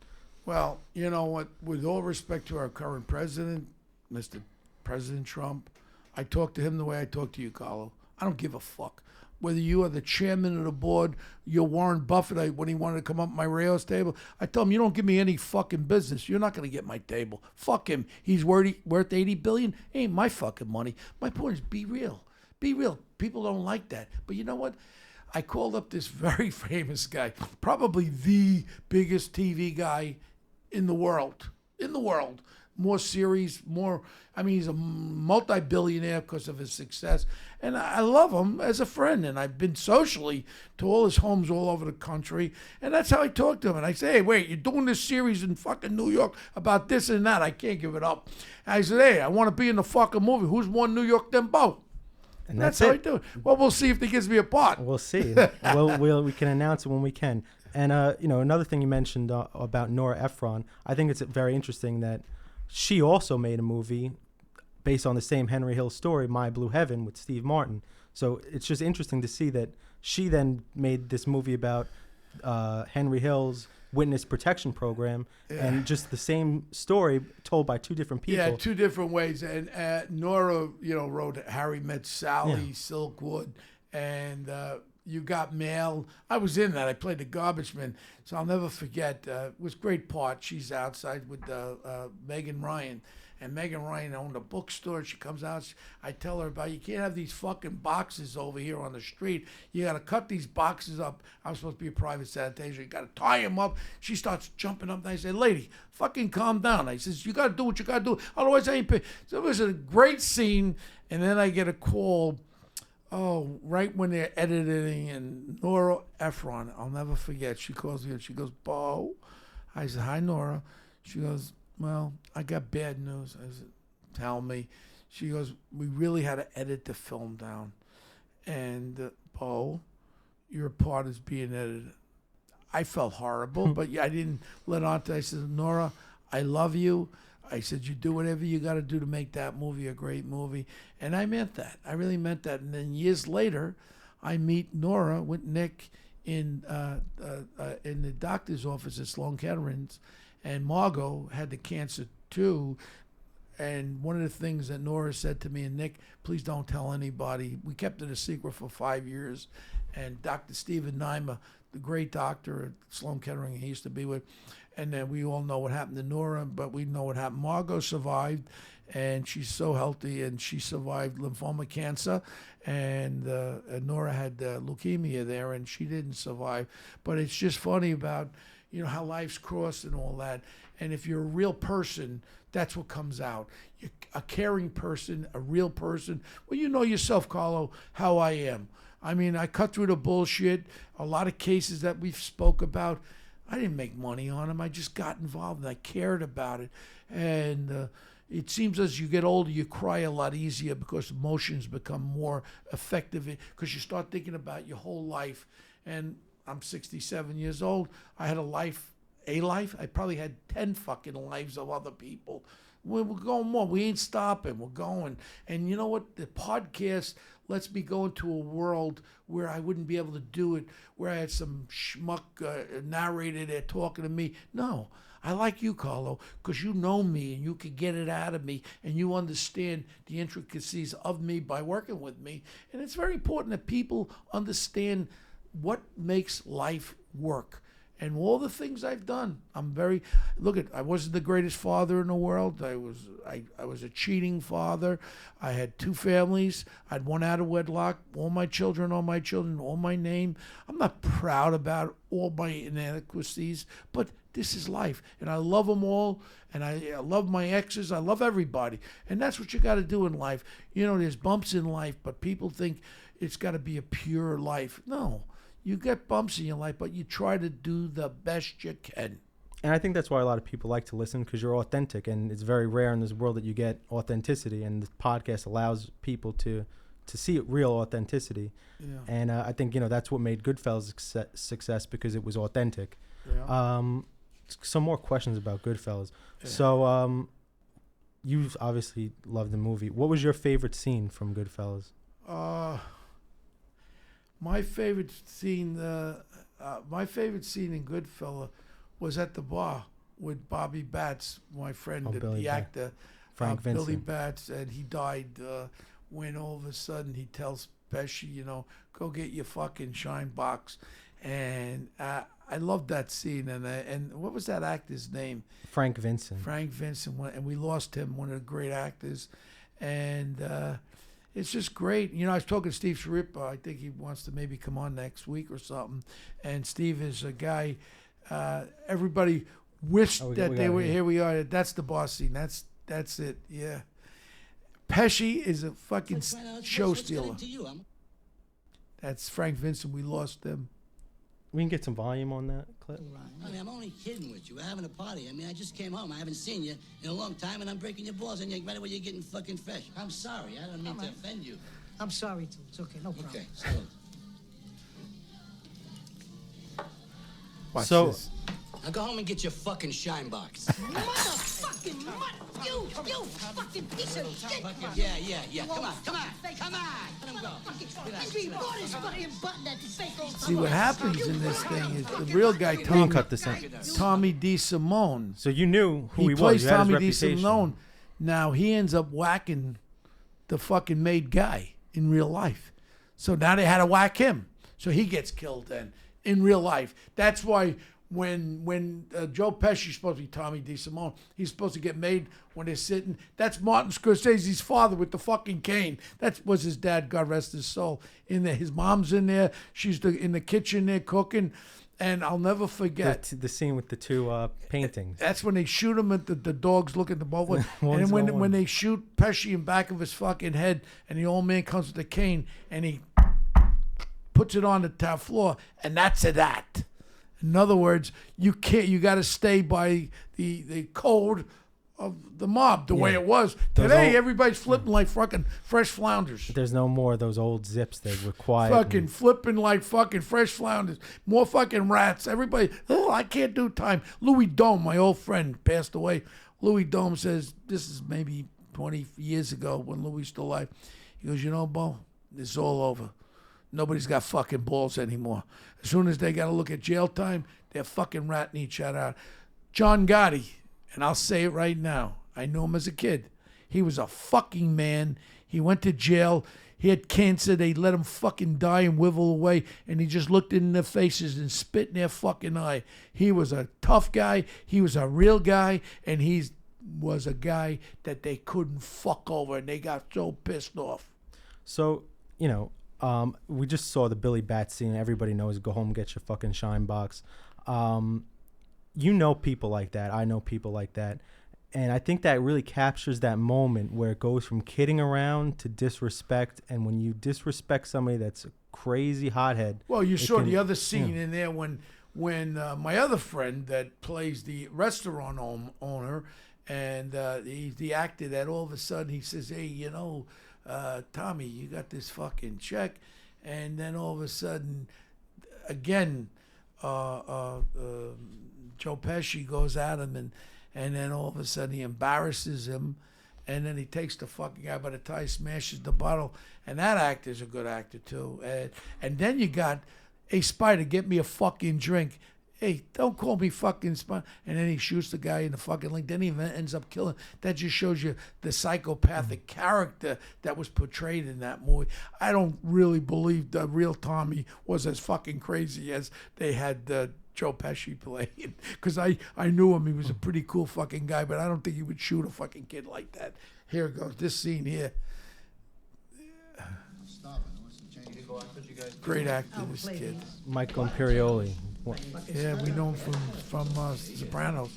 well, you know what? With all respect to our current president, Mr. President Trump, I talk to him the way I talk to you, Carlo. I don't give a fuck. Whether you are the chairman of the board, you're Warren Buffett, when he wanted to come up my Rails table, I tell him, you don't give me any fucking business. You're not going to get my table. Fuck him. He's worth $80 billion. Ain't my fucking money. My point is, be real. Be real. People don't like that. But you know what? I called up this very famous guy, probably the biggest TV guy in the world. More series, he's a multi-billionaire because of his success. And I love him as a friend. And I've been socially to all his homes all over the country. And that's how I talk to him. And I say, hey, wait, you're doing this series in fucking New York about this and that. I can't give it up. And I said, hey, I want to be in the fucking movie. Who's more New York than Bo? And that's how I do it. Well, we'll see if he gives me a part. We'll see. we can announce it when we can. And another thing you mentioned about Nora Ephron, I think it's very interesting that she also made a movie based on the same Henry Hill story, My Blue Heaven, with Steve Martin. So it's just interesting to see that she then made this movie about Henry Hill's witness protection program, and just the same story told by two different people. Yeah, two different ways. And Nora, wrote Harry Met Sally, Silkwood, and You Got Mail. I was in that. I played the garbage man, so I'll never forget. It was a great part. She's outside with Megan Ryan. And Megan Ryan owned a bookstore. She comes out. I tell her about, you can't have these fucking boxes over here on the street. You got to cut these boxes up. I'm supposed to be a private sanitation. You got to tie them up. She starts jumping up. And I say, lady, fucking calm down. I says, you got to do what you got to do. Otherwise, I ain't pay. So it was a great scene. And then I get a call, right when they're editing. And Nora Ephron, I'll never forget. She calls me and she goes, Bo. I said, hi, Nora. She goes, well, I got bad news. I said, tell me. She goes, we really had to edit the film down. And, Bo, your part is being edited. I felt horrible, but I didn't let on to it. I said, Nora, I love you. I said, you do whatever you got to do to make that movie a great movie. And I meant that. I really meant that. And then years later, I meet Nora with Nick in the doctor's office at Sloan Kettering's. And Margot had the cancer too. And one of the things that Nora said to me, and Nick, please don't tell anybody. We kept it a secret for 5 years. And Dr. Stephen Neimer, the great doctor at Sloan Kettering he used to be with, and then we all know what happened to Nora, but we know what happened. Margot survived, and she's so healthy, and she survived lymphoma cancer, and Nora had leukemia there, and she didn't survive. But it's just funny about, how life's crossed and all that. And if you're a real person, that's what comes out. You're a caring person, a real person. Well, you know yourself, Carlo, how I am. I mean, I cut through the bullshit. A lot of cases that we've spoke about, I didn't make money on them. I just got involved and I cared about it. And it seems as you get older, you cry a lot easier because emotions become more effective because you start thinking about your whole life. And I'm 67 years old. I had a life. I probably had 10 fucking lives of other people. We're going more. We ain't stopping. We're going. And you know what? The podcast lets me go into a world where I wouldn't be able to do it, where I had some schmuck narrator there talking to me. No. I like you, Carlo, because you know me and you can get it out of me and you understand the intricacies of me by working with me. And it's very important that people understand what makes life work. And all the things I've done, I wasn't the greatest father in the world. I was a cheating father. I had 2 families. I had 1 out of wedlock. All my children, all my name. I'm not proud about all my inadequacies, but this is life. And I love them all. And I love my exes. I love everybody. And that's what you got to do in life. There's bumps in life, but people think it's got to be a pure life. No. You get bumps in your life, but you try to do the best you can. And I think that's why a lot of people like to listen, because you're authentic, and it's very rare in this world that you get authenticity, and this podcast allows people to see real authenticity. Yeah. And I think, that's what made Goodfellas success, because it was authentic. Yeah. Some more questions about Goodfellas. Yeah. So you've obviously loved the movie. What was your favorite scene from Goodfellas? My favorite scene in Goodfella was at the bar with Bobby Batts, my friend, the actor, Frank Vincent. Billy Batts, and he died when all of a sudden he tells Pesci, go get your fucking shine box. And I loved that scene. And what was that actor's name? Frank Vincent. Frank Vincent, and we lost him, one of the great actors. And it's just great. I was talking to Steve Sharippa. I think he wants to maybe come on next week or something. And Steve is a guy, everybody wished that they were, here we are. That's the boss scene. That's it, yeah. Pesci is a fucking show stealer. That's Frank Vincent. We lost him. We can get some volume on that clip. I mean, I'm only kidding with you. We're having a party. I mean, I just came home. I haven't seen you in a long time, and I'm breaking your balls, and right away you're getting fucking fresh. I'm sorry. I don't mean to offend you. I'm sorry, too. It's okay. No problem. Okay, salute. Watch so, this. Now go home and get your fucking shine box. Motherfucking you fucking piece of shit. Yeah. Come on. Let him go. See, what happens in this thing is the real guy, Tommy DeSimone. So you knew who he was. Plays you had Tommy his reputation. DeSimone. Now he ends up whacking the fucking made guy in real life. So now they had to whack him. So he gets killed then in real life. That's why when Joe Pesci's supposed to be Tommy DeSimone, he's supposed to get made when they're sitting. That's Martin Scorsese's father with the fucking cane. That was his dad, God rest his soul. In there, his mom's in there. She's in the kitchen there cooking. And I'll never forget the scene with the 2 paintings. That's when they shoot him at the dogs look at the both. And then when they shoot Pesci in back of his fucking head, and the old man comes with the cane and he puts it on the top floor, and that's that. In other words, you got to stay by the code of the mob, the way it was. Today, everybody's flipping like fucking fresh flounders. There's no more of those old zips that were quiet. Fucking flipping like fucking fresh flounders. More fucking rats. Everybody, I can't do time. Louis Dome, my old friend, passed away. Louis Dome says, this is maybe 20 years ago when Louis was still alive. He goes, Bo, it's all over. Nobody's got fucking balls anymore. As soon as they got to look at jail time, they're fucking ratting each other out. John Gotti, and I'll say it right now, I knew him as a kid. He was a fucking man. He went to jail. He had cancer. They let him fucking die and wivel away, and he just looked in their faces and spit in their fucking eye. He was a tough guy. He was a real guy, and he's was a guy that they couldn't fuck over, and they got so pissed off. So, we just saw the Billy Bat scene. Everybody knows, go home, get your fucking shine box. People like that. I know people like that. And I think that really captures that moment where it goes from kidding around to disrespect. And when you disrespect somebody that's a crazy hothead. Well, you saw the other scene in there when my other friend that plays the restaurant owner, and he's the actor that all of a sudden he says, hey, Tommy, you got this fucking check. And then all of a sudden, again, Joe Pesci goes at him, and then all of a sudden he embarrasses him, and then he takes the fucking guy by the tie, smashes the bottle, and that actor's a good actor too. And then you got, hey, Spider, get me a fucking drink. Hey, don't call me fucking Spider. And then he shoots the guy in the fucking leg. Then he ends up killing. That just shows you the psychopathic character that was portrayed in that movie. I don't really believe the real Tommy was as fucking crazy as they had Joe Pesci playing. Because I knew him. He was a pretty cool fucking guy, but I don't think he would shoot a fucking kid like that. Here it goes. This scene here. Great actor, this kid. Michael Imperioli. Yeah, we know him from Sopranos.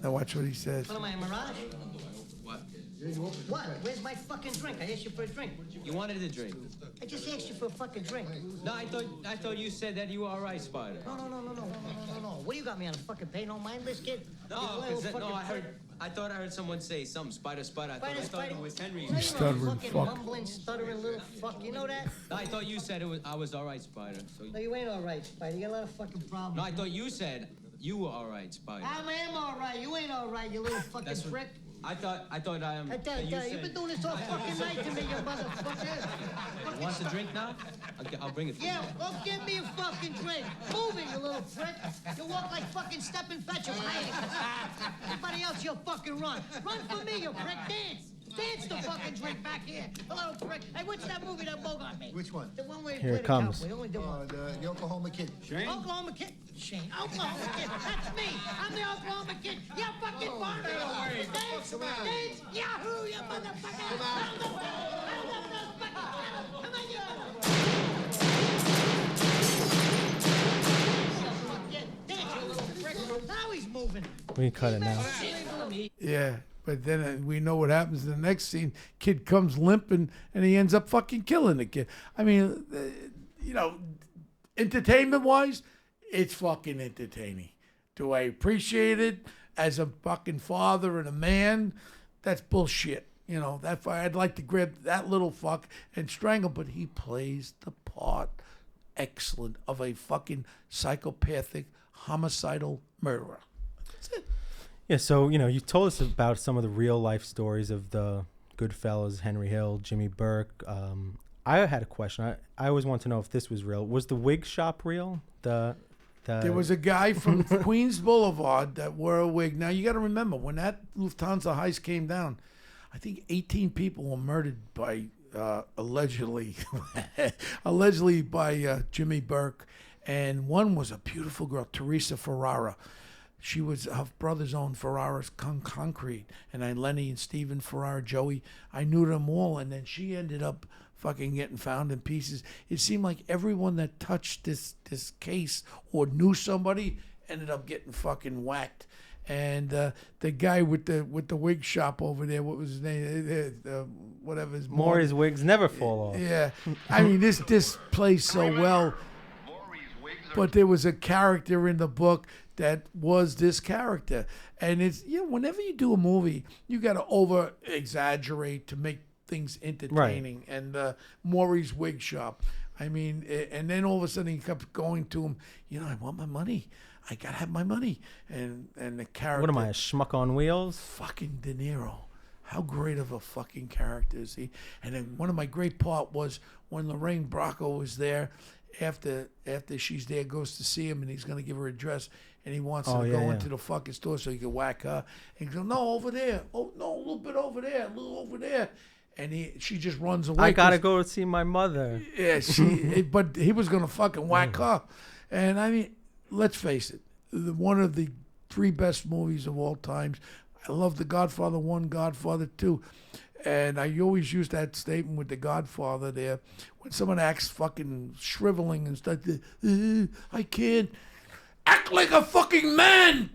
Now watch what he says. What am I, a mirage? What? Where's my fucking drink? I asked you for a drink. You wanted a drink? I just asked you for a fucking drink. No, I thought you said that you were all right, Spider. No. What do you got me on a fucking pay no mind list, kid? No, I thought I heard someone say something, Spider. I thought it was Henry. You stuttering fucking fuck. mumbling, stuttering little fuck. You know that? No, I thought you said I was all right, Spider. So... No, you ain't all right, Spider. You got a lot of fucking problems. No, I thought you said you were all right, Spider. I am all right. You ain't all right, you little fucking prick. I thought I am. You've been doing this all fucking night to me, you motherfucker. You want a drink now? I'll bring it for you. Yeah, go get me a fucking drink. Move it, you little prick. You walk like fucking Step and Fetch. Everybody else, you'll fucking run. Run for me, you prick. Dance. Dance the fucking drink back here. A little prick. Hey, what's that movie that Bogart made? Which one? The one where he Here played it a comes. cowboy. Only did one. The Oklahoma Kid. Shane? Oklahoma Kid? Shane. Oklahoma Kid. That's me. I'm the Oklahoma Kid. You fucking farmer. Dance. Dance. Yahoo, you motherfucker. Come on, you. Now he's moving. We can cut it now. Yeah, but then we know what happens in the next scene. Kid comes limping, and he ends up fucking killing the kid. I mean, entertainment-wise, it's fucking entertaining. Do I appreciate it as a fucking father and a man? That's bullshit. I'd like to grab that little fuck and strangle, but he plays the part excellent of a fucking psychopathic, homicidal murderer. That's it. Yeah, so, you told us about some of the real life stories of the Goodfellas, Henry Hill, Jimmy Burke. I had a question. I always want to know if this was real. Was the wig shop real? There was a guy from Queens Boulevard that wore a wig. Now, you got to remember, when that Lufthansa heist came down, I think 18 people were murdered by, allegedly by Jimmy Burke. And one was a beautiful girl, Teresa Ferrara. She was her brother's own Ferrara's Concrete, and Lenny and Stephen Ferrara, Joey. I knew them all, and then she ended up fucking getting found in pieces. It seemed like everyone that touched this case or knew somebody ended up getting fucking whacked. And the guy with the wig shop over there, what was his name? Whatever his Maury's wigs never fall off. Yeah, I mean this plays so well. But there was a character in the book that was this character. And it's, whenever you do a movie, you got to over exaggerate to make things entertaining. Right. And Maury's wig shop. I mean, and then all of a sudden he kept going to him, I want my money. I got to have my money. And the character. What am I, a schmuck on wheels? Fucking De Niro. How great of a fucking character is he? And then one of my great part was when Lorraine Bracco was there. After she's there, goes to see him, and he's going to give her a dress, and he wants her to go into the fucking store so he can whack her. And he goes, no, over there. Oh, no, a little bit over there, a little over there. And she just runs away. I got to go see my mother. Yeah, but he was going to fucking whack her. And I mean, let's face it, one of the three best movies of all times. I love The Godfather 1, Godfather 2. And I always use that statement with The Godfather there. When someone acts fucking shriveling and stuff, I can't act like a fucking man.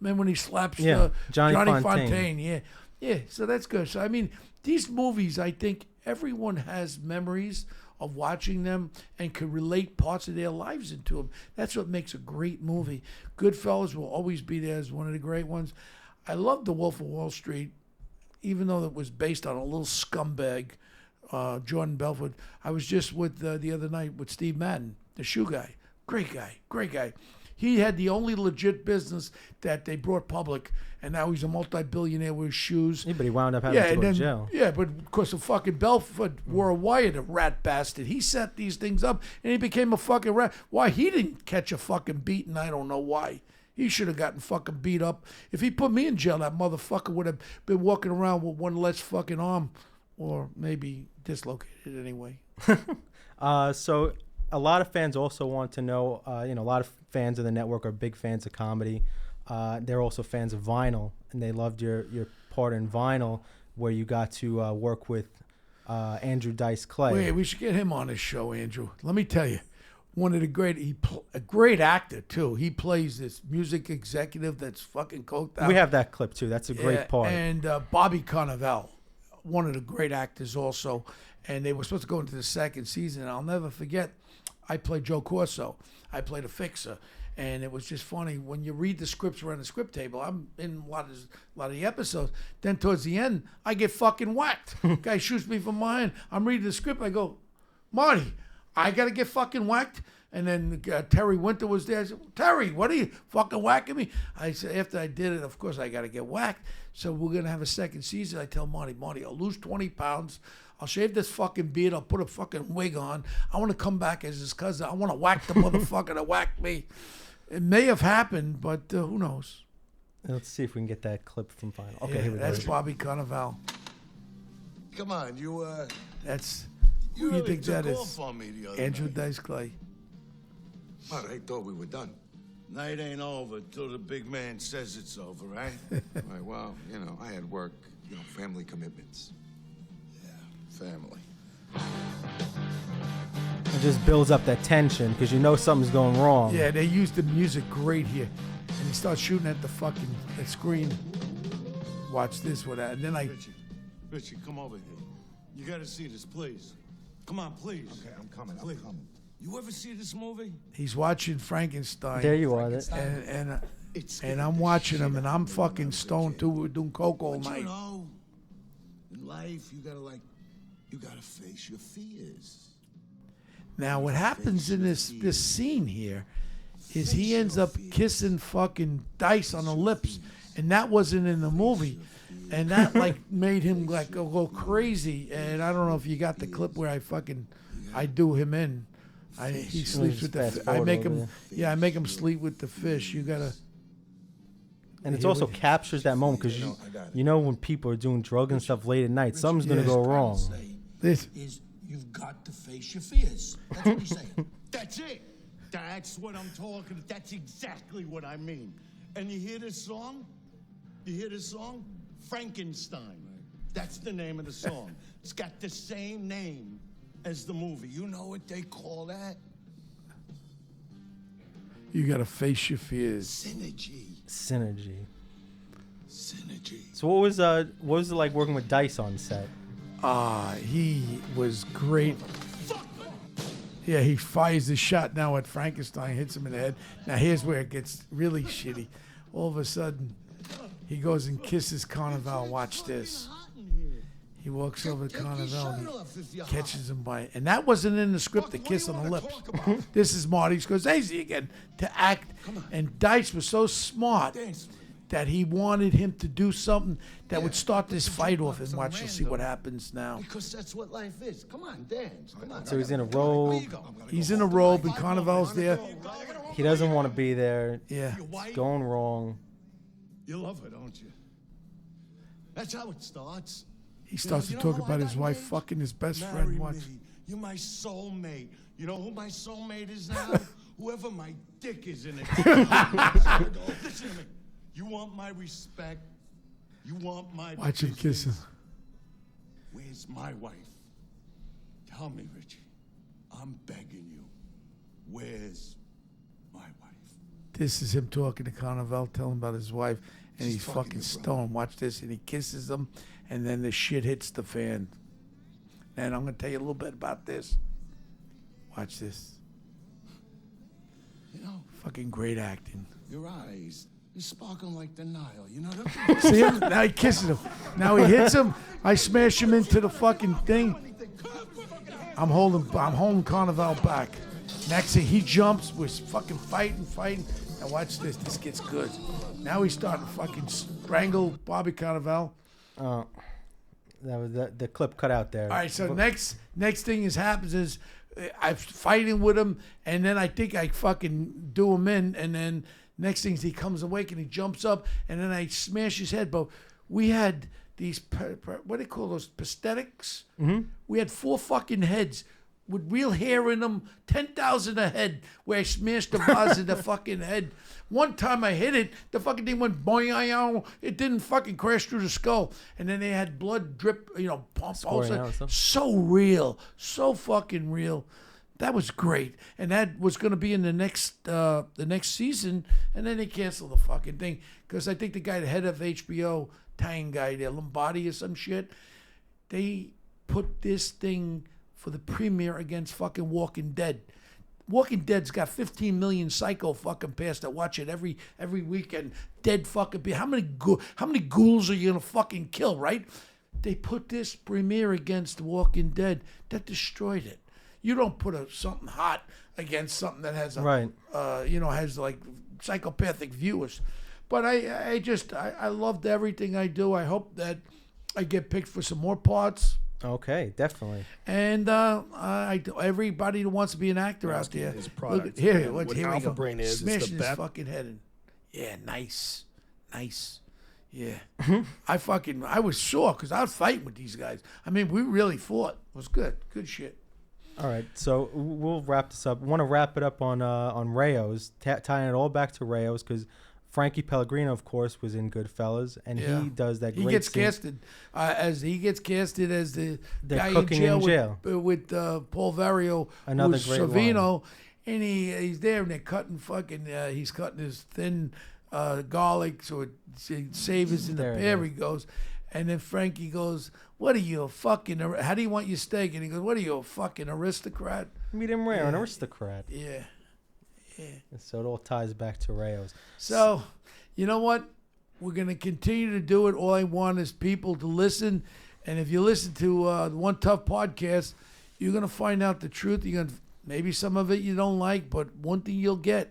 Man, when he slaps Johnny Fontaine. Fontaine. Yeah, so that's good. So, I mean, these movies, I think everyone has memories of watching them and can relate parts of their lives into them. That's what makes a great movie. Goodfellas will always be there as one of the great ones. I love The Wolf of Wall Street, even though it was based on a little scumbag, Jordan Belfort. I was just with the other night with Steve Madden, the shoe guy. Great guy. He had the only legit business that they brought public, and now he's a multi-billionaire with his shoes. Yeah, but he wound up having to go to jail. Yeah, but of course, the fucking Belfort wore a wire, the rat bastard. He set these things up, and he became a fucking rat. Why? He didn't catch a fucking beating. I don't know why. He should have gotten fucking beat up. If he put me in jail, that motherfucker would have been walking around with one less fucking arm, or maybe dislocated anyway. So a lot of fans also want to know, a lot of fans of the network are big fans of comedy. They're also fans of vinyl, and they loved your part in vinyl where you got to work with Andrew Dice Clay. Wait, we should get him on this show, Andrew. Let me tell you. One of the a great actor too. He plays this music executive that's fucking coked out. We have that clip too. That's a great part. And Bobby Cannavale, one of the great actors also. And they were supposed to go into the second season. And I'll never forget, I played Joe Corso. I played a fixer. And it was just funny when you read the scripts around the script table. I'm in a lot of the episodes. Then towards the end, I get fucking whacked. Guy shoots me from behind. I'm reading the script. I go, Marty, I got to get fucking whacked. And then Terry Winter was there. I said, Terry, what are you fucking whacking me? I said, after I did it, of course, I got to get whacked. So we're going to have a second season. I tell Marty, I'll lose 20 pounds. I'll shave this fucking beard. I'll put a fucking wig on. I want to come back as his cousin. I want to whack the motherfucker that whacked me. It may have happened, but who knows? Let's see if we can get that clip from Final. Okay, here we go. That's Bobby Cannavale. Come on, you That's... You Who do you really think that took is? off on me the other Andrew night. Dice Clay. Well, I thought we were done. Night ain't over till the big man says it's over, right? Right, well, I had work, family commitments. Yeah, family. It just builds up that tension because something's going wrong. Yeah, they used the music great here. And he starts shooting at the fucking screen. Watch this with that. And then Richie, come over here. You gotta see this, please. Come on, please. Okay, I'm coming. Please. You ever see this movie? he's watching Frankenstein. There you are. And I'm watching him, and I'm fucking stoned too. We're doing coke all But night. In life, you gotta face your fears. Now, what happens in this scene here is he ends up kissing fucking Dice on the lips, and that wasn't in the movie. And that made him go crazy. And I don't know if you got the clip where I do him in. He sleeps with the. I make him sleep with the fish. You gotta. And it also captures that moment because when people are doing drugs and stuff late at night, something's gonna go wrong. This is you've got to face your fears. That's what he's saying. That's it. That's what I'm talking. That's exactly what I mean. And you hear this song? Frankenstein. That's the name of the song. It's got the same name as the movie. You know what they call that? You gotta face your fears. Synergy. So what was it like working with Dice on set? He was great. Yeah, he fires the shot now at Frankenstein, hits him in the head. Now here's where it gets really shitty. All of a sudden, he goes and kisses Cannavale. Watch this. He walks over to Cannavale, he catches him by, and that wasn't in the script, the kiss on the lips. This is Marty Scorsese again, to act, and Dice was so smart that he wanted him to do something that would start this fight off, and watch, you'll see what happens now. Because that's what life is. Come on, dance. Come on. So he's in a robe. He's in a robe, and Cannavale's there. He doesn't want to be there. Yeah. It's going wrong. You love her, don't you? That's how it starts. He starts to talk about his wife fucking his best friend. Watch. You're my soulmate. You know who my soulmate is now? Whoever my dick is in it. Listen to me. You want my respect? You want my Watch him kiss him. Where's my wife? Tell me, Richie. I'm begging you. Where's my wife? This is him talking to Carnival, telling about his wife, and She's he's talking fucking to Bro. stoned. Watch this, and he kisses him, and then the shit hits the fan. And I'm gonna tell you a little bit about this. Watch this. You know, Fucking great acting. your eyes, they're sparkling like the Nile. You know See him? Now he kisses him. Now he hits him. I smash him into the fucking thing. I'm holding Carnival back. Next thing he jumps, we're fucking fighting. Now watch this. This gets good. Now he's starting to fucking strangle Bobby Carnival. Oh, that was the clip cut out there. All right, so next thing happens is I'm fighting with him, and then I think I fucking do him in, and then next thing is he comes awake and he jumps up, and then I smash his head. But we had these what do they call those, prosthetics? Mm-hmm. We had 4 fucking heads with real hair in them, 10,000 a head, where I smashed the vase in the fucking head. One time I hit it, the fucking thing went boing. It didn't fucking crash through the skull. And then they had blood drip, pump. Squirting out and stuff. So real. So fucking real. That was great. And that was going to be in the next season. And then they canceled the fucking thing. Because I think the guy, the head of HBO, Tang guy there, Lombardi or some shit, they put this thing for the premiere against fucking Walking Dead. Walking Dead's got 15 million psycho fucking past that watch it every weekend. Dead fucking people. How many ghouls are you gonna fucking kill, right? They put this premiere against Walking Dead. That destroyed it. You don't put something hot against something that has has like psychopathic viewers. But I loved everything I do. I hope that I get picked for some more parts. Okay, definitely. And everybody who wants to be an actor out there, his product. look, here What we Alpha go. Brain is, it's the Smashing his best. fucking head in. Yeah, nice. Yeah, I was sore because I was fighting with these guys. I mean, we really fought. It was good shit. All right, so we'll wrap this up. Want to wrap it up on Rayo's, tying it all back to Rayo's, because Frankie Pellegrino, of course, was in Goodfellas, and he does that. He gets casted as the guy cooking in jail with Paul Vario, Another who's great Savino, line. and he's there and they're cutting fucking. He's cutting his thin garlic so it savors in the There it pear. is. He goes, and then Frankie goes, "What are you, a fucking? How do you want your steak?" And he goes, "What are you, a fucking aristocrat?" Medium rare, an aristocrat. Yeah. And so it all ties back to Rayo's. So, you know what? We're going to continue to do it. All I want is people to listen. And if you listen to the One Tough podcast, you're going to find out the truth. You're gonna, maybe some of it you don't like, but one thing you'll get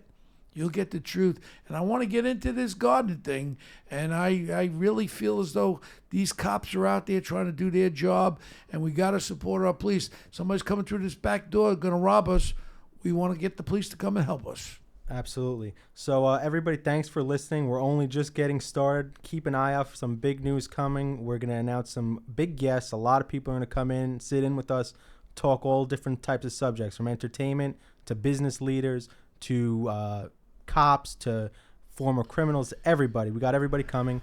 the truth. And I want to get into this gardening thing. And I really feel as though these cops are out there trying to do their job. And we got to support our police. Somebody's coming through this back door, going to rob us. We want to get the police to come and help us. Absolutely. So everybody, thanks for listening. We're only just getting started. Keep an eye out for some big news coming. We're going to announce some big guests. A lot of people are going to come in, sit in with us, talk all different types of subjects, from entertainment to business leaders to cops to former criminals, everybody. We got everybody coming.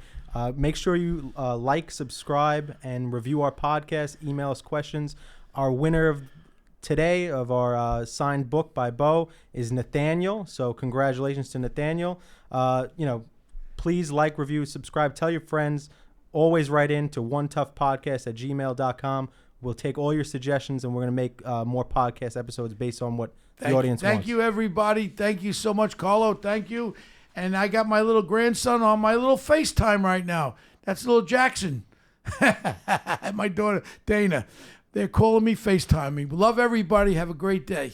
Make sure you like, subscribe, and review our podcast. Email us questions. Our winner of today of our signed book by Bo is Nathaniel. So congratulations to Nathaniel. Please like, review, subscribe, tell your friends. Always write in to onetoughpodcast@gmail.com. We'll take all your suggestions, and we're going to make more podcast episodes based on what the audience wants. Thank you, everybody. Thank you so much, Carlo. Thank you. And I got my little grandson on my little FaceTime right now. That's little Jackson. My daughter, Dana. They're calling me, FaceTime me. Love everybody. Have a great day.